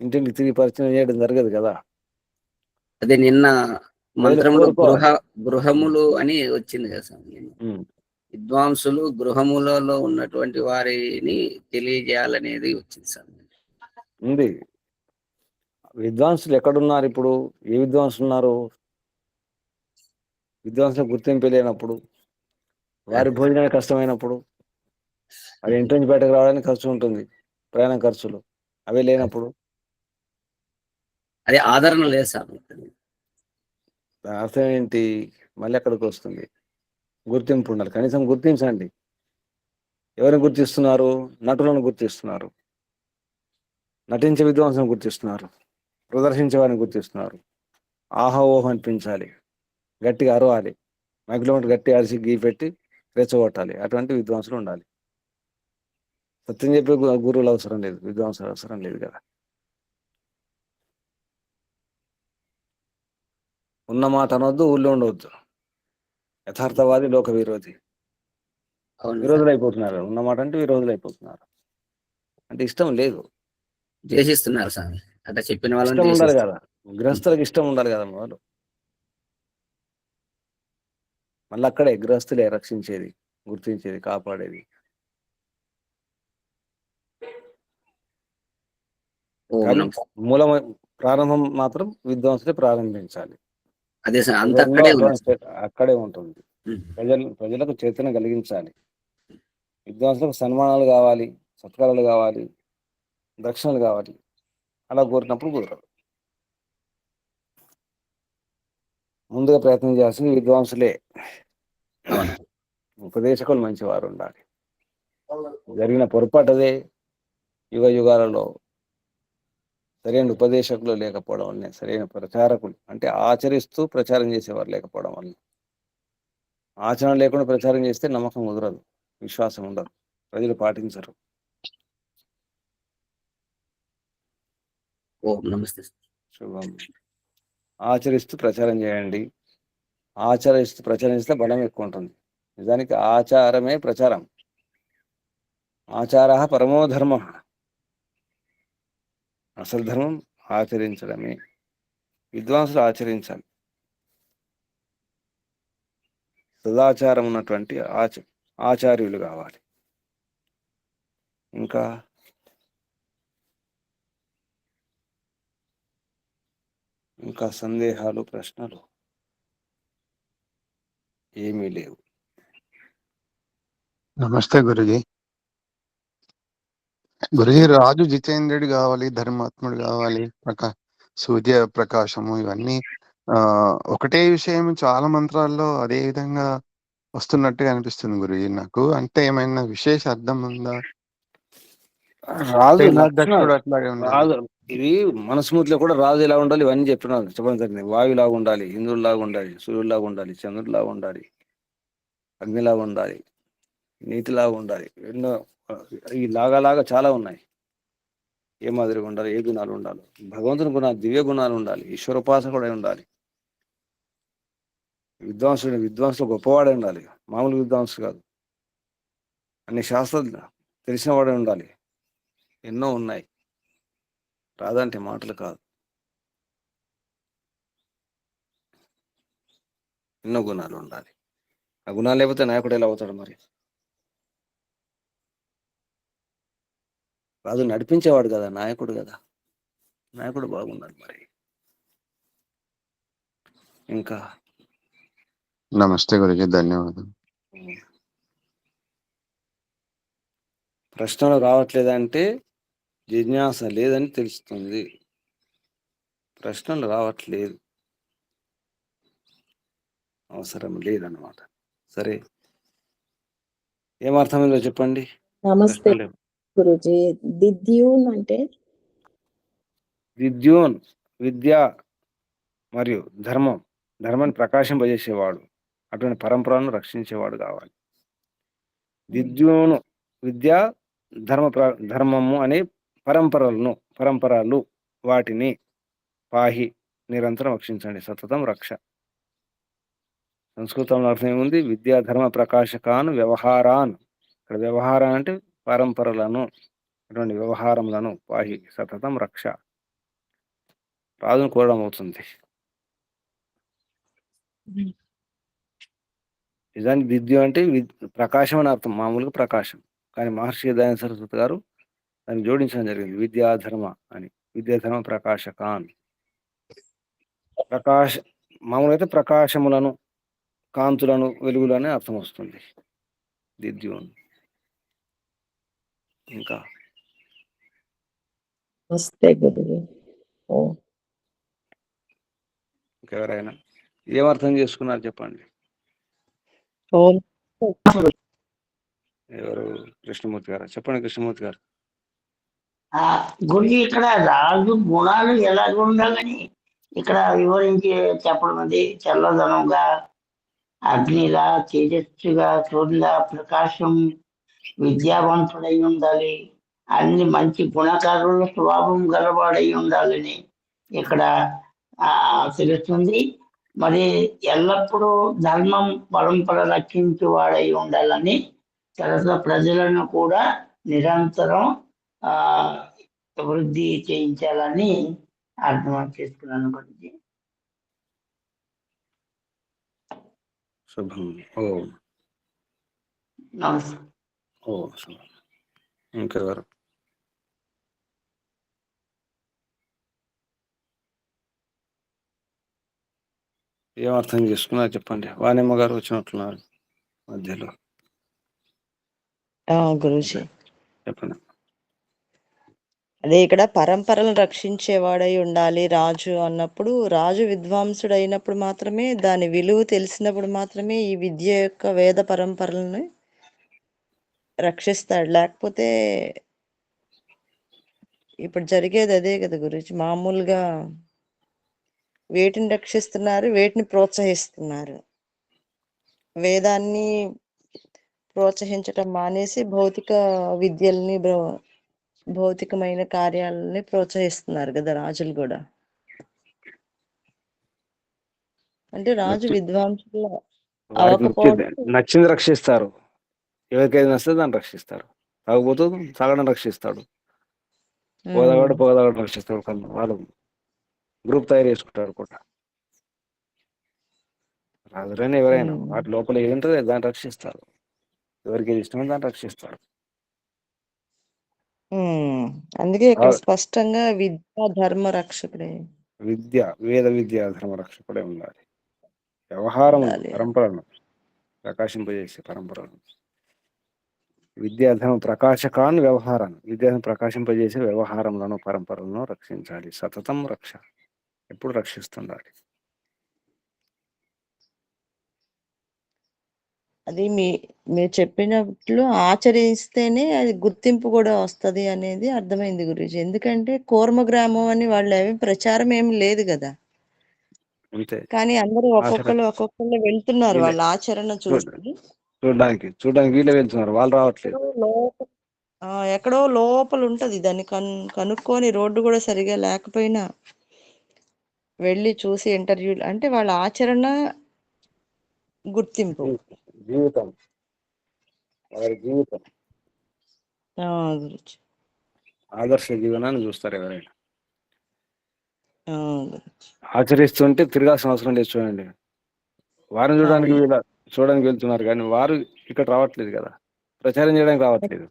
ఇంటింటికి తిరిగి పరిచయం చేయడం జరగదు కదా. అదే నిన్న మంత్రంలో కోరుకోవాలి. గృహములు అని వచ్చింది కదా సార్. విద్వాంసులు గృహములలో ఉన్నటువంటి వారిని తెలియజేయాలనేది వచ్చింది సార్. ఉంది. విద్వాంసులు ఎక్కడున్నారు ఇప్పుడు? ఏ విద్వాంసులు ఉన్నారు? విద్వాంసులకు గుర్తింపు లేనప్పుడు, వారి భోజనానికి కష్టమైనప్పుడు, అది ఇంటి నుంచి బయటకు రావడానికి ఖర్చు ఉంటుంది, ప్రయాణం ఖర్చులు, అవి లేనప్పుడు అదే ఆదరణ లేదు సార్. అర్థం ఏంటి? మళ్ళీ ఎక్కడికి వస్తుంది? గుర్తింపు ఉండాలి. కనీసం గుర్తించండి. ఎవరిని గుర్తిస్తున్నారు? నటులను గుర్తిస్తున్నారు, నటించే విద్వాంసులను గుర్తిస్తున్నారు, ప్రదర్శించే వారిని గుర్తిస్తున్నారు. ఆహా ఓహో అనిపించాలి, గట్టిగా అరవాలి, మైకులో గట్టి అరిసి గీ పెట్టి రెచ్చగొట్టాలి. అటువంటి విద్వాంసులు ఉండాలి. సత్యం చెప్పే గురువులు అవసరం లేదు, విద్వాంసులు అవసరం లేదు కదా. ఉన్న మాట అనవద్దు, ఊళ్ళో ఉండవద్దు. యథార్థవాది లోక విరోధి. విరోధులు అయిపోతున్నారు. ఉన్న మాట అంటే విరోధులు అయిపోతున్నారు. అంటే ఇష్టం లేదు, ద్వేషిస్తున్నారు స్వామి. అంటే చెప్పిన వాళ్ళని ఇష్టం ఉండాలి కదా. గృహస్థులకు ఇష్టం ఉండాలి కదా. మొదలు మళ్ళీ అక్కడే గృహస్థులే రక్షించేది, గుర్తించేది, కాపాడేది. కానీ మూలం, ప్రారంభం మాత్రం విద్వాంసులే ప్రారంభించాలి. అదే సార్, అంత అక్కడే ఉంటుంది. ప్రజలకు చైతన్యం కలిగించాలి. విద్వాంసులకు సన్మానాలు కావాలి, సత్కారాలు కావాలి, దక్షిణలు కావాలి. అలా కోరినప్పుడు కుదరదు. ముందుగా ప్రయత్నం చేయాల్సింది విద్వాంసులే. ఉపదేశకులు మంచివారు ఉండాలి. జరిగిన పొరపాటు అదే. యుగ యుగాలలో సరైన ఉపదేశకులు లేకపోవడం వల్లనే, సరైన ప్రచారకులు అంటే ఆచరిస్తూ ప్రచారం చేసేవారు లేకపోవడం వల్ల. ఆచరణ లేకుండా ప్రచారం చేస్తే నమ్మకం కుదరదు, విశ్వాసం ఉండదు, ప్రజలు పాటించరు. నమస్తే. శుభం. ఆచరిస్తూ ప్రచారం చేయండి. ఆచరిస్తూ ప్రచారం చేస్తే బలం ఎక్కువ ఉంటుంది. నిజానికి ఆచారమే ప్రచారం. ఆచార పరమో ధర్మ. అసలు ధర్మం ఆచరించడమే. విద్వాంసులు ఆచరించాలి. సదాచారం ఉన్నటువంటి ఆచార్యులు కావాలి. ఇంకా ఇంకా సందేహాలు, ప్రశ్నలు ఏమీ లేవు. నమస్తే గురుజీ. గురుజీ, రాజు జితేంద్రుడు కావాలి, ధర్మాత్ముడు కావాలి, సూర్య ప్రకాశము, ఇవన్నీ ఒకటే విషయం చాలా మంత్రాల్లో అదే విధంగా వస్తున్నట్టుగా అనిపిస్తుంది గురుజీ నాకు. అంటే ఏమైనా విశేష అర్థం ఉందా? రాజు సేనాధ్యక్షుడు లక్షణాలు, అట్లాగే ఉండాలి. రాజు ఇది మనస్మృతిలో కూడా రాజు ఎలా ఉండాలి ఇవన్నీ చెప్పడం జరిగింది. వాయులాగా ఉండాలి, ఇంద్రుడిలాగా ఉండాలి, సూర్యుడిలాగా ఉండాలి, చంద్రుడిలాగా ఉండాలి, అగ్నిలాగా ఉండాలి, నీతిలాగా ఉండాలి. ఎన్నో ఈ లాగా చాలా ఉన్నాయి. ఏ మాదిరిగా ఉండాలి, ఏ గుణాలు ఉండాలి, భగవంతుని గుణాలు, దివ్య గుణాలు ఉండాలి, ఈశ్వరోపాసకుడై ఉండాలి, విద్వాంసులు గొప్పవాడే ఉండాలి, మామూలు విద్వాంసులు కాదు, అన్ని శాస్త్రాలు తెలిసిన వాడే ఉండాలి. ఎన్నో ఉన్నాయి. రాదంటే మాటలు కాదు, ఎన్నో గుణాలు ఉండాలి. ఆ గుణాలు లేకపోతే నాయకుడు ఎలా అవుతాడు? మరి రాజు నడిపించేవాడు కదా, నాయకుడు కదా. నాయకుడు బాగున్నాడు. మరి ఇంకా నమస్తే గురుజీ, ధన్యవాదాలు. ప్రశ్నలు రావట్లేదంటే జిజ్ఞాస లేదని తెలుస్తుంది. ప్రశ్నలు రావట్లేదు, అవసరం లేదన్నమాట. సరే, ఏమర్థమైందో చెప్పండి. నమస్తే గురుజీ. దిద్యూన్ అంటే విద్యూన్ విద్య మరియు ధర్మాన్ని ప్రకాశింపజేసేవాడు, అటువంటి పరంపరను రక్షించేవాడు కావాలి. విద్యూను విద్య, ధర్మము అనే పరంపరలు, వాటిని పాహి నిరంతరం రక్షించండి, సతతం రక్ష. సంస్కృతంలో అర్థం ఏముంది? విద్యా ధర్మ ప్రకాశకాన్ వ్యవహారాన్. ఇక్కడ వ్యవహారం అంటే పరంపరలను, అటువంటి వ్యవహారములను పాహి సతతం రక్ష. రాజును కోరడం అవుతుంది. నిజానికి విద్య అంటే ప్రకాశం అని అర్థం, మామూలుగా ప్రకాశం. కానీ మహర్షి దయానంద సరస్వతి గారు దాన్ని జోడించడం జరిగింది, విద్యాధర్మ అని. విద్యాధర్మ ప్రకాశకాన్. మామూలుగా అయితే ప్రకాశములను, కాంతులను, వెలుగులనే అర్థం వస్తుంది విద్యున్. ఇంకా నమస్తే గురుజీ. ఇంకెవరైనా ఏమర్థం చేసుకున్నారు చెప్పండి. ఎవరు? కృష్ణమూర్తి గారు చెప్పండి. కృష్ణమూర్తి గారు. గురించి ఇక్కడ రాజు గుణాలు ఎలాగ ఉండాలని ఇక్కడ వివరించి చెప్పడం అది. చల్లదనంగా, అగ్నిలా, తేజస్సుగా, సూర్యులా, ప్రకాశం, విద్యావంతుడై ఉండాలి, అన్ని మంచి గుణకారుల స్వభావం గలవాడై ఉండాలని ఇక్కడ తెలుస్తుంది. మరి ఎల్లప్పుడూ ధర్మం పరంపర రక్షించేవాడై ఉండాలని, తర్వాత ప్రజలను కూడా నిరంతరం వృద్ధి చేయించాలని అర్థం చేసుకున్నాను గురించి. శుభం. నమస్తే. శుభం. ఇంకెవరు? ఏం అర్థం చేసుకున్నారు చెప్పండి. వాణిమ్మ గారు వచ్చినట్లున్నారు మధ్యలో. గురుజీ చెప్పండి. అదే ఇక్కడ పరంపరలను రక్షించేవాడై ఉండాలి రాజు అన్నప్పుడు, రాజు విద్వాంసుడు అయినప్పుడు మాత్రమే, దాని విలువ తెలిసినప్పుడు మాత్రమే ఈ విద్య యొక్క వేద పరంపరలను రక్షిస్తాడు. లేకపోతే ఇప్పుడు జరిగేది అదే కదా గురించి. మామూలుగా వేటిని రక్షిస్తున్నారు, వేటిని ప్రోత్సహిస్తున్నారు. వేదాన్ని ప్రోత్సహించటం మానేసి భౌతిక విద్యల్ని, భౌతికమైన కార్యాలని ప్రోత్సహిస్తున్నారు కదా రాజులు కూడా. అంటే రాజు విద్వాంసులు నచ్చింది రక్షిస్తారు. ఎవరికైతే నచ్చితే దాన్ని రక్షిస్తారు. తాగబోతూ తాగడం రక్షిస్తాడు, పోదాడు రక్షిస్తాడు. వాళ్ళు గ్రూప్ తయారు చేసుకుంటారు కూడా. రాజులైనా ఎవరైనా వాటి లోపల ఏదంటే దాన్ని రక్షిస్తారు. ఎవరికి ఏది ఇష్టమో దాన్ని రక్షిస్తారు. అందుకే ఇక్కడ స్పష్టంగా విద్యా ధర్మ రక్షకుడే. విద్య, వేద విద్యా ధర్మ రక్షకుడే ఉండాలి. వ్యవహారములు, ఉండాలి. పరంపరను ప్రకాశింపజేసే పరంపరను. విద్యాధనం ప్రకాశకాన్ వ్యవహారాన్ని, విద్యాధనం ప్రకాశింపజేసే వ్యవహారములను, పరంపరలను రక్షించాలి. సతతం రక్ష, ఎప్పుడు రక్షిస్తుండాలి. అది మీరు చెప్పినట్లు ఆచరిస్తేనే అది గుర్తింపు కూడా వస్తది అనేది అర్థమైంది గురూజీ. ఎందుకంటే కూర్మ గ్రామం అని వాళ్ళు ఏమి ప్రచారం ఏమి లేదు కదా. అంతే. కానీ అందరూ ఆచరణ ఒక్కొక్కళ్ళు వెళ్తున్నారు వీళ్ళే వాళ్ళ ఆచరణ చూడ- చూసి. చూడడానికి వీళ్ళే వెళ్తున్నారు, వాళ్ళు రావట్లేదు. ఎక్కడో లోప- ఎక్కడో లోపల ఉంటది. దాన్ని కనుక్కొని రోడ్డు కూడా సరిగా లేకపోయినా వెళ్ళి చూసి ఇంటర్వ్యూలు అంటే వాళ్ళ ఆచరణ గుర్తింపు. జీవితం, వారి జీవితం గురుజీ. ఆదర్శ జీవనాన్ని చూస్తారు ఎవరైనా. గురుజీ. ఆచరిస్తుంటే తిరగాల్సిన అవసరం లేదు. చూడండి, వారిని చూడడానికి అవును. చూడడానికి వెళ్తున్నారు, కానీ వారు ఇక్కడ రావట్లేదు కదా, ప్రచారం చేయడానికి రావట్లేదు.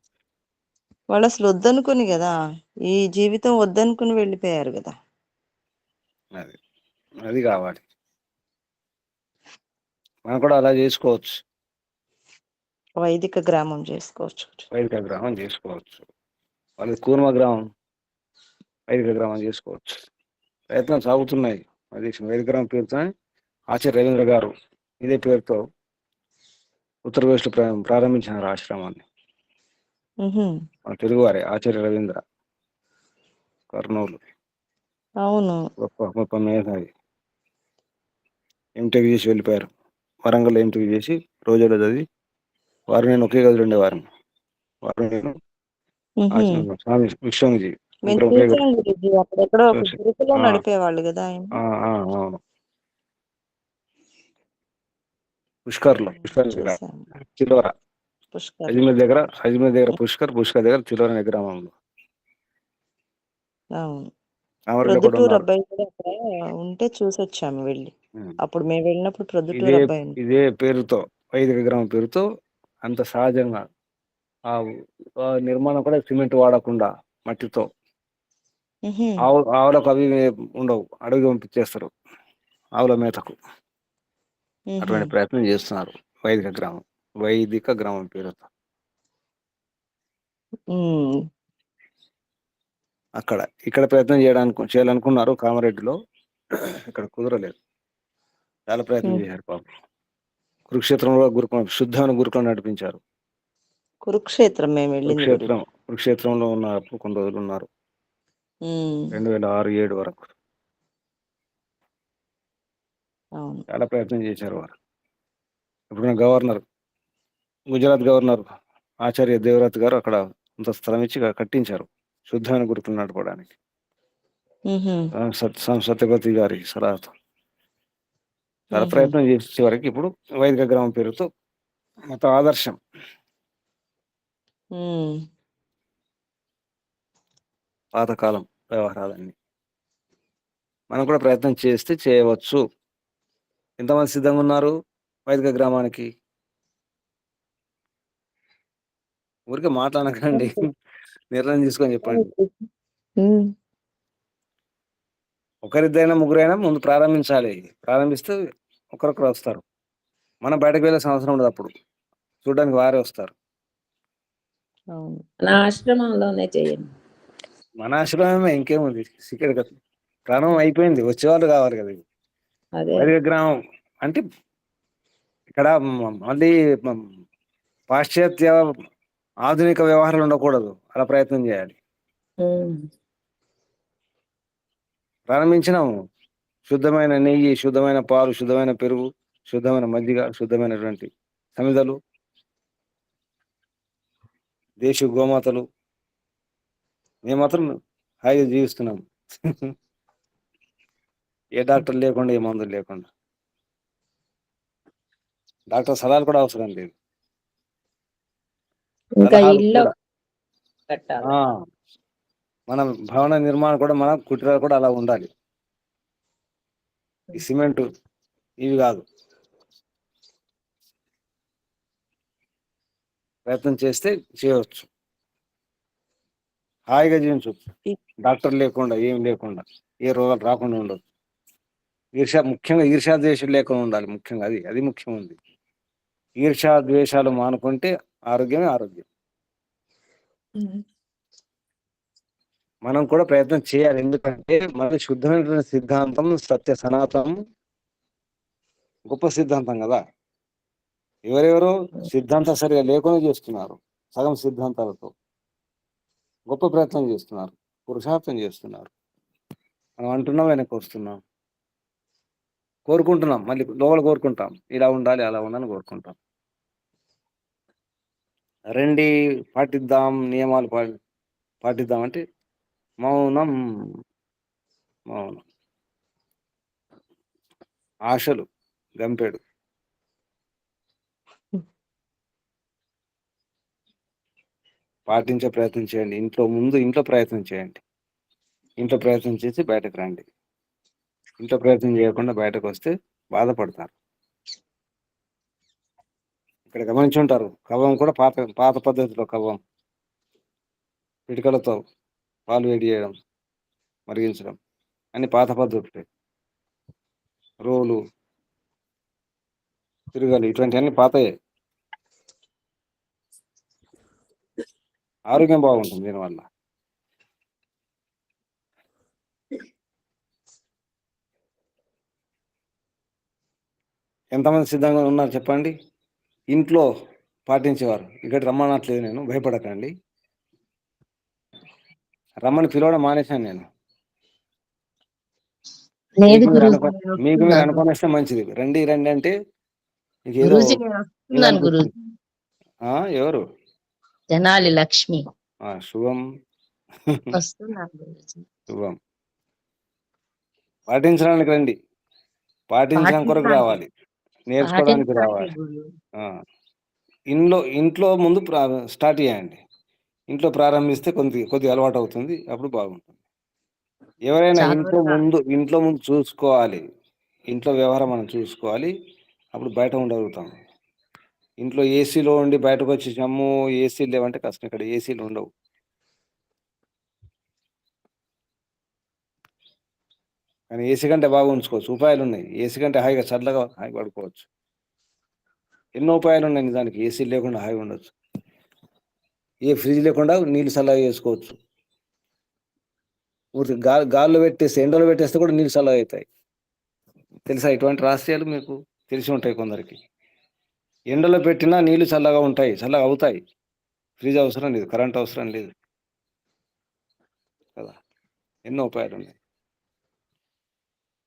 వాళ్ళు అసలు వద్దనుకుని కదా, ఈ జీవితం వద్దనుకుని వెళ్ళిపోయారు కదా. అది అది కావాలి. మనం కూడా అలా చేసుకోవచ్చు, వైదిక గ్రామం చేసుకోవచ్చు. వైదిక గ్రామం చేసుకోవచ్చు. వాళ్ళకి కూర్మ గ్రామం, వైదిక గ్రామం చేసుకోవచ్చు. ప్రయత్నాలు సాగుతున్నాయి. అది వైదిక గ్రామం పేరుతో ఆచార్య రవీంద్ర గారు ఇదే పేరుతో ఉత్తరప్రదేశ్లో ప్రారంభించినారు ఆశ్రమాన్ని. మన తెలుగువారే ఆచార్య రవీంద్ర, కర్నూలు. అవును. గొప్ప మేధావి. ఎంటెక్ చేసి వెళ్ళిపోయారు. వరంగల్ ఎంటెక్ చేసి రోజులో చదివి వారు నేను ఒకే గదిలో ఉండేవారు. వారు నేను స్వామి విశ్వంజీ మేము ఒకే గది. చూసాం గురుజీ, అక్కడెక్కడో ఒక చూసి గురుకులం నడిపేవాళ్ళు కదా ఆయన. అవును. పుష్కర్లో, పుష్కర్ దగ్గర చూసాం. చిలోరా, పుష్కర్. అజ్మీర్ దగ్గర పుష్కర్ దగ్గర చిలోరా అనే గ్రామంలో. అవును. కామారెడ్డిలో కూడా ప్రొద్దుటూరు ఉన్నారు. అబ్బాయి కూడా అక్కడ ఉంటే చూసొచ్చాము వెళ్ళి. అప్పుడు మేము వెళ్ళినప్పుడు ఇదే ప్రొద్దుటూరు అబ్బాయి ఉంది. ఇదే పేరుతో, వైదిక గ్రామం పేరుతో అంత సహజంగా ఆ నిర్మాణం కూడా సిమెంట్ వాడకుండా మట్టితో. ఆవులకు అవి ఉండవు, అడవికి పంపించేస్తారు ఆవుల మేతకు. అటువంటి ప్రయత్నం చేస్తున్నారు వైదిక గ్రామం పేరుతో. ఇక్కడ ప్రయత్నం చేయాలనుకున్నారు కామారెడ్డిలో, ఇక్కడ కుదరలేదు. చాలా ప్రయత్నం చేశారు పాపం. కురుక్షేత్రంలో శుద్ధమైన గురుకులం నడిపించారు. కురుక్షేత్రం మేము వెళ్ళింది. కురుక్షేత్రంలో ఉన్నప్పుడు కొన్ని రోజులు ఉన్నారు, 2006-2007 వరకు. చాలా ప్రయత్నం చేశారు వారు. ఇప్పుడు గవర్నర్, గుజరాత్ గవర్నర్ ఆచార్య దేవవ్రత్ గారు అక్కడ అంత స్థలం ఇచ్చి కట్టించారు శుద్ధమైన గురుకులు నడపడానికి. సత్యపతి గారి సలహాతో చాలా ప్రయత్నం చేసే వరకు ఇప్పుడు వైదిక గ్రామం పేరుతో మొత్తం ఆదర్శం. పాతకాలం వ్యవహారాలన్నీ మనం కూడా ప్రయత్నం చేస్తే చేయవచ్చు. ఎంతమంది సిద్ధంగా ఉన్నారు వైదిక గ్రామానికి? ఊరికే మాట్లాడకండి, నిర్ణయం తీసుకొని చెప్పండి. ఒకరిద్దరైనా ముగ్గురైనా ముందు ప్రారంభించాలి. ప్రారంభిస్తే ఒకరొకరు వస్తారు. మనం బయటకు వెళ్ళాల్సిన అవసరం ఉండదు. అప్పుడు చూడడానికి వారే వస్తారు. మన ఆశ్రమంలోనే చేయండి. మన ఆశ్రమమే, ఇంకేముంది. ప్రారంభం అయిపోయింది, వచ్చేవాళ్ళు కావాలి కదా. వైదిక గ్రామం అంటే ఇక్కడ మళ్ళీ పాశ్చాత్య ఆధునిక వ్యవహారాలు ఉండకూడదు. అలా ప్రయత్నం చేయాలి. ప్రారంభించినాము. శుద్ధమైన నెయ్యి, శుద్ధమైన పాలు, శుద్ధమైన పెరుగు, శుద్ధమైన మజ్జిగ, శుద్ధమైనటువంటి సమిధలు, దేశ గోమాతలు. మేము మాత్రం హాయిగా జీవిస్తున్నాం. ఏ డాక్టర్ లేకుండా, ఏ మందులు లేకుండా. డాక్టర్ సలహాలు కూడా అవసరం లేదు. మన భవన నిర్మాణం కూడా, మన కుటీరాలు కూడా అలా ఉండాలి. ఈ సిమెంట్ ఇవి కాదు. ప్రయత్నం చేస్తే చేయవచ్చు. హాయిగా జీవించవచ్చు. డాక్టర్ లేకుండా ఏం లేకుండా ఏ రోగాలు రాకుండా ఉండదు. ముఖ్యంగా ఈర్ష్యాద్వేషాలు లేకుండా ఉండాలి. ముఖ్యంగా అది ముఖ్యం ఉంది. ఈర్ష్యాద్వేషాలు మానుకుంటే ఆరోగ్యమే ఆరోగ్యం. మనం కూడా ప్రయత్నం చేయాలి. ఎందుకంటే మన శుద్ధమైనటువంటి సిద్ధాంతం సత్య సనాతనం గొప్ప సిద్ధాంతం కదా. ఎవరెవరో సిద్ధాంతం సరిగా లేకుండా చేస్తున్నారు. సగం సిద్ధాంతాలతో గొప్ప ప్రయత్నం చేస్తున్నారు, పురుషార్థం చేస్తున్నారు. మనం అంటున్నాం, వెనక్కి వస్తున్నాం, కోరుకుంటున్నాం, మళ్ళీ లోపల కోరుకుంటాం, ఇలా ఉండాలి అలా ఉండాలని కోరుకుంటాం. రండి పాటిద్దాం, నియమాలు పాటిద్దాం అంటే మౌనం. మౌనం, ఆశలు గంపెడు. పాటించే ప్రయత్నం చేయండి. ఇంట్లో ప్రయత్నం చేయండి. ఇంట్లో ప్రయత్నం చేసి బయటకు రండి. ఇంట్లో ప్రయత్నం చేయకుండా బయటకు వస్తే బాధపడతారు. ఇక్కడ గమనించి ఉంటారు, కవ్వం కూడా పాత పద్ధతిలో కవ్వం పిడికలతో పాలు వేడి చేయడం, మరిగించడం అని పాత పద్ధతులే. రోలు, తిరగలి ఇటువంటివన్నీ పాతయే. ఆరోగ్యం బాగుంటుంది దీనివల్ల. ఎంతమంది సిద్ధంగా ఉన్నారు చెప్పండి? ఇంట్లో పాటించేవారు ఇక్కడ రమ్మనట్లేదు, నేను భయపడకండి. రమ్మని పిలవడం మానేశాను నేను. మీకు మీరు అనుకునేస్తే మంచిది. రండి రండి అంటే ఏదో ఎవరు జనాలి లక్ష్మి శుభం. శుభం. పాటించడానికి రండి. పాటించడం కొరకు రావాలి, నేర్చుకోవడానికి రావాలి. ఇంట్లో ముందు స్టార్ట్ చేయండి. ఇంట్లో ప్రారంభిస్తే కొద్దిగా అలవాటు అవుతుంది, అప్పుడు బాగుంటుంది. ఎవరైనా ఇంట్లో ముందు చూసుకోవాలి. ఇంట్లో వ్యవహారం మనం చూసుకోవాలి, అప్పుడు బయట ఉండగలుగుతాం. ఇంట్లో ఏసీలో ఉండి బయటకు వచ్చి జమ్ము ఏసీలు లేవంటే కష్టం. ఇక్కడ ఏసీలు ఉండవు. కానీ ఏసీ కంటే బాగా ఉంచుకోవచ్చు. ఉపాయాలు ఉన్నాయి. ఏసీ కంటే హాయిగా చల్లగా హాయిగా పడుకోవచ్చు. ఎన్నో ఉపాయాలు ఉన్నాయి నిజానికి. ఏసీ లేకుండా హాయిగా ఉండొచ్చు. ఏ ఫ్రిడ్జ్ లేకుండా నీళ్ళు చల్లగా చేసుకోవచ్చు. గాల్లో పెట్టేస్తే, ఎండలో పెట్టేస్తే కూడా నీళ్ళు చల్లగా అవుతాయి. తెలుసా? ఇటువంటి రహస్యాలు మీకు తెలిసి ఉంటాయి కొందరికి. ఎండలో పెట్టినా నీళ్లు చల్లగా ఉంటాయి, చల్లగా అవుతాయి. ఫ్రిడ్జ్ అవసరం లేదు, కరెంట్ అవసరం లేదు కదా. ఎన్నో ఉపాయాలు ఉన్నాయి.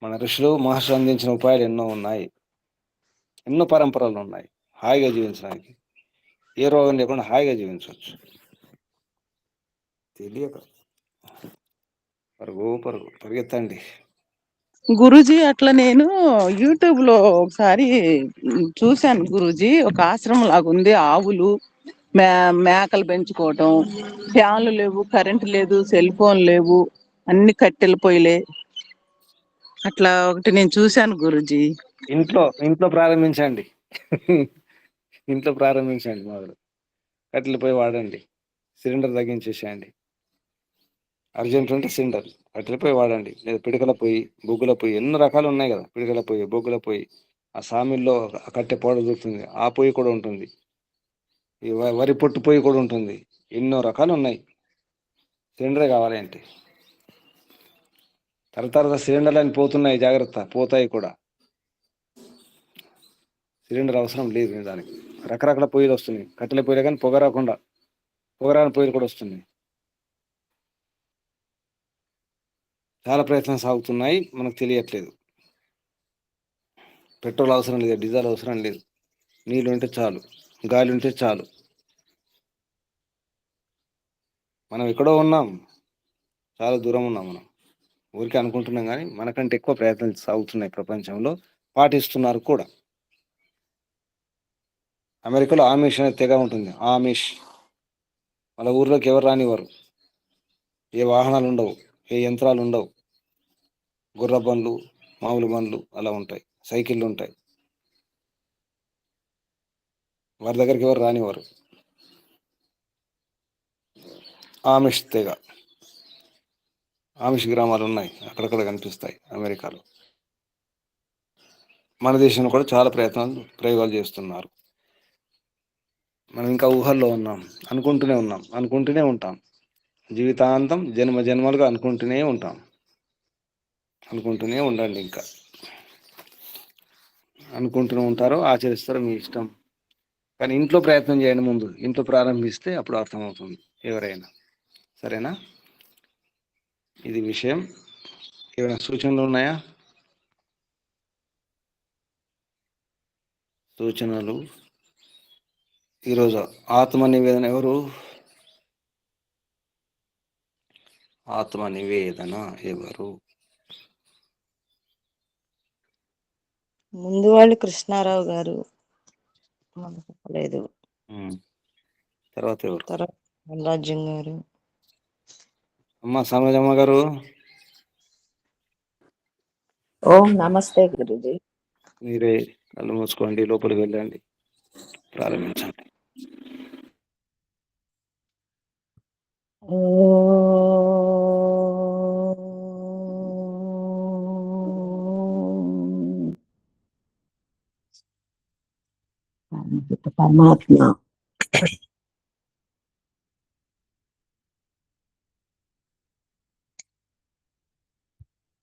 మన ఋషులు మహర్షులు అందించిన ఉపాయాలు ఎన్నో ఉన్నాయి. ఎన్నో పరంపరలు ఉన్నాయి హాయిగా జీవించడానికి. ఏ రోగం లేకుండా హాయిగా జీవించవచ్చు. తెలియక పరిగెత్తండి. గురూజీ, అట్లా నేను యూట్యూబ్ లో ఒకసారి చూశాను గురూజీ. ఒక ఆశ్రమం లాగా ఉంది. ఆవులు, మేకలు పెంచుకోవటం, ఫ్యాన్లు లేవు, కరెంట్ లేదు, సెల్ ఫోన్ లేవు, అన్ని కట్టెల పొయ్యిలే. అట్లా ఒకటి నేను చూశాను గురూజీ. ఇంట్లో ప్రారంభించండి. ఇంట్లో ప్రారంభించండి. మొదలు కట్టెల పొయ్యి వాడండి. సిలిండర్ తగ్గించేసేయండి. అర్జెంట్ ఉంటే సిలిండర్, కట్టెల పొయ్యి వాడండి. లేదా పిడికల పొయ్యి, బొగ్గుల పొయ్యి, ఎన్నో రకాలు ఉన్నాయి కదా. పిడికల పొయ్యి, బొగ్గుల పొయ్యి, ఆ సామిల్లో కట్టె పౌడర్ దొరుకుతుంది, ఆ పొయ్యి కూడా ఉంటుంది. ఈ వరి పొట్టు పొయ్యి కూడా ఉంటుంది. ఎన్నో రకాలు ఉన్నాయి. సిలిండరే కావాలి అంటే తరతర సిలిండర్లు అని పోతున్నాయి, జాగ్రత్త, పోతాయి కూడా. సిలిండర్ అవసరం లేదు దానికి. రకరకాల పొయ్యిలు వస్తున్నాయి. కట్టెల పొయ్యిలు కానీ పొగరాని పొయ్యిలు కూడా వస్తున్నాయి. చాలా ప్రయత్నం సాగుతున్నాయి, మనకు తెలియట్లేదు. పెట్రోల్ అవసరం లేదు, డీజిల్ అవసరం లేదు. నీళ్ళు ఉంటే చాలు, గాలి ఉంటే చాలు. మనం ఎక్కడో ఉన్నాం, చాలా దూరం ఉన్నాం. మనం ఊరికే అనుకుంటున్నాం, కానీ మనకంటే ఎక్కువ ప్రయత్నాలు సాగుతున్నాయి ప్రపంచంలో. పాటిస్తున్నారు కూడా. అమెరికాలో ఆమిష్ అనే తెగ ఉంటుంది. ఆమిష్ వాళ్ళ ఊర్లోకి ఎవరు రానివ్వరు. ఏ వాహనాలు ఉండవు, ఏ యంత్రాలు ఉండవు. గుర్ర బండ్లు, మామూలు బండ్లు అలా ఉంటాయి, సైకిళ్ళు ఉంటాయి. వారి దగ్గరికి ఎవరు రానివ్వరు. ఆమిష్ తెగ, ఆమిష్ గ్రామాలు ఉన్నాయి, అక్కడక్కడ కనిపిస్తాయి అమెరికాలో. మన దేశంలో కూడా చాలా ప్రయోగాలు చేస్తున్నారు. మనం ఇంకా ఊహల్లో ఉన్నాం, అనుకుంటూనే ఉంటాం. జీవితాంతం జన్మ జన్మలుగా అనుకుంటూనే ఉండండి. ఇంకా అనుకుంటూనే ఉంటారో ఆచరిస్తారో మీ ఇష్టం. కానీ ఇంట్లో ప్రయత్నం చేయండి. ముందు ఇంట్లో ప్రారంభిస్తే అప్పుడు అర్థమవుతుంది ఎవరైనా. సరేనా? ఇది విషయం. ఏమైనా సూచనలు ఉన్నాయా? సూచనలు. ఈరోజు ఆత్మ నివేదన ఎవరు? ఆత్మ నివేదన ఎవరు? ముందు వాళ్ళు కృష్ణారావు గారు, మనకు చెప్పలేదు. తర్వాత ఎవరు? తర్వాత రాజ్యం గారు. అమ్మ సమజమ్మ గారు, ఓం నమస్తే గురుజీ. మీరే కళ్ళు మూసుకోండి, లోపలికి వెళ్ళండి, ప్రారంభించండి. పరమాత్మ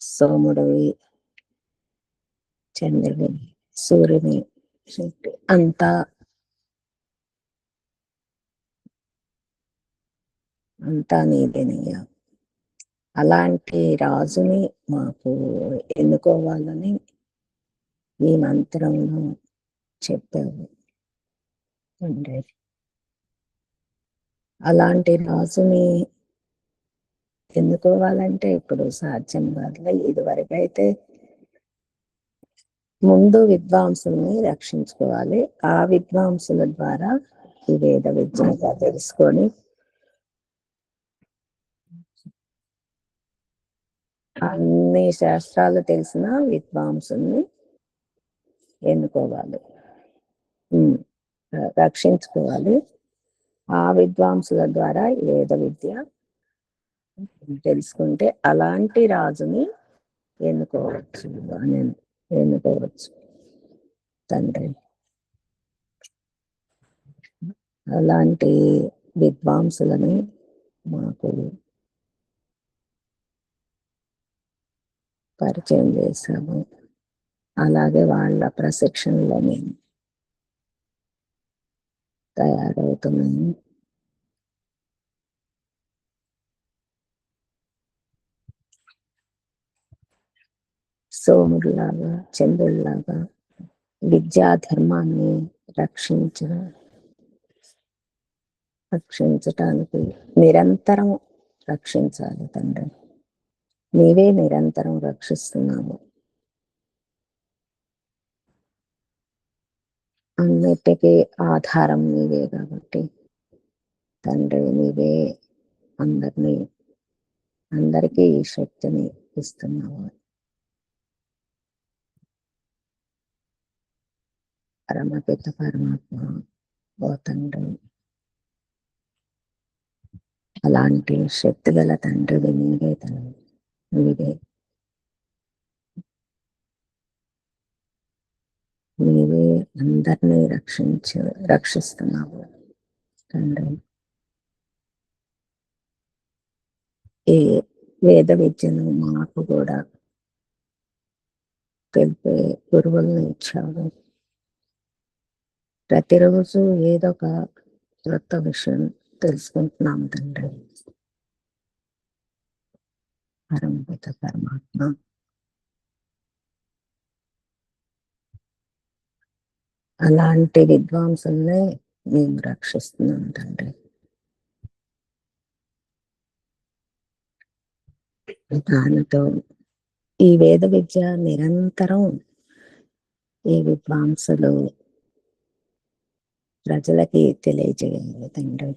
సోముడివి, చంద్రుడి, సూర్యుని, అంతా నీదేనయ్యా. అలాంటి రాజుని మాకు ఎన్నుకోవాలని ఈ మంత్రంలో చెప్పావు తండ్రి. అలాంటి రాజుని ఎన్నుకోవాలంటే ఇప్పుడు సాధ్యం కాదు. ఇదివరకు అయితే ముందు విద్వాంసుల్ని రక్షించుకోవాలి. ఆ విద్వాంసుల ద్వారా ఈ వేద విద్యగా తెలుసుకొని అన్ని శాస్త్రాలు తెలిసిన విద్వాంసుల్ని ఎన్నుకోవాలి, రక్షించుకోవాలి. ఆ విద్వాంసుల ద్వారా వేద విద్య తెలుసుకుంటే అలాంటి రాజుని ఎన్నుకోవచ్చు తండ్రి. అలాంటి విద్వాంసులని మాకు పరిచయం చేశాము. అలాగే వాళ్ళ ప్రశిక్షణలో మేము తయారవుతున్నాము. సోముడిలాగా, చంద్రుడిలాగా విద్యా ధర్మాన్ని రక్షించటానికి నిరంతరం రక్షించాలి తండ్రి. నీవే నిరంతరం రక్షిస్తున్నాము. అన్నిటికీ ఆధారం నీవే కాబట్టి తండ్రి, నీవే అందరికీ ఈ శక్తిని ఇస్తున్నావు. పరమపిత పరమాత్మ ఓ తండ్రి, అలాంటి శక్తి గల తండ్రివి నీవే నీవే అందరినీ రక్షిస్తున్నావు తండ్రి. ఈ వేద విద్యను మాకు కూడా తెలిపే గురువులను ఇచ్చావు. ప్రతిరోజు ఏదో ఒక కొత్త విషయం తెలుసుకుంటున్నాం తండ్రి. పరమపిత పరమాత్మ అలాంటి విద్వాంసుల్నే మేము రక్షిస్తున్నాం తండ్రి. దానితో ఈ వేద విద్య నిరంతరం ఈ విద్వాంసులు ప్రజలకి తెలియజేయాలి తండ్రి.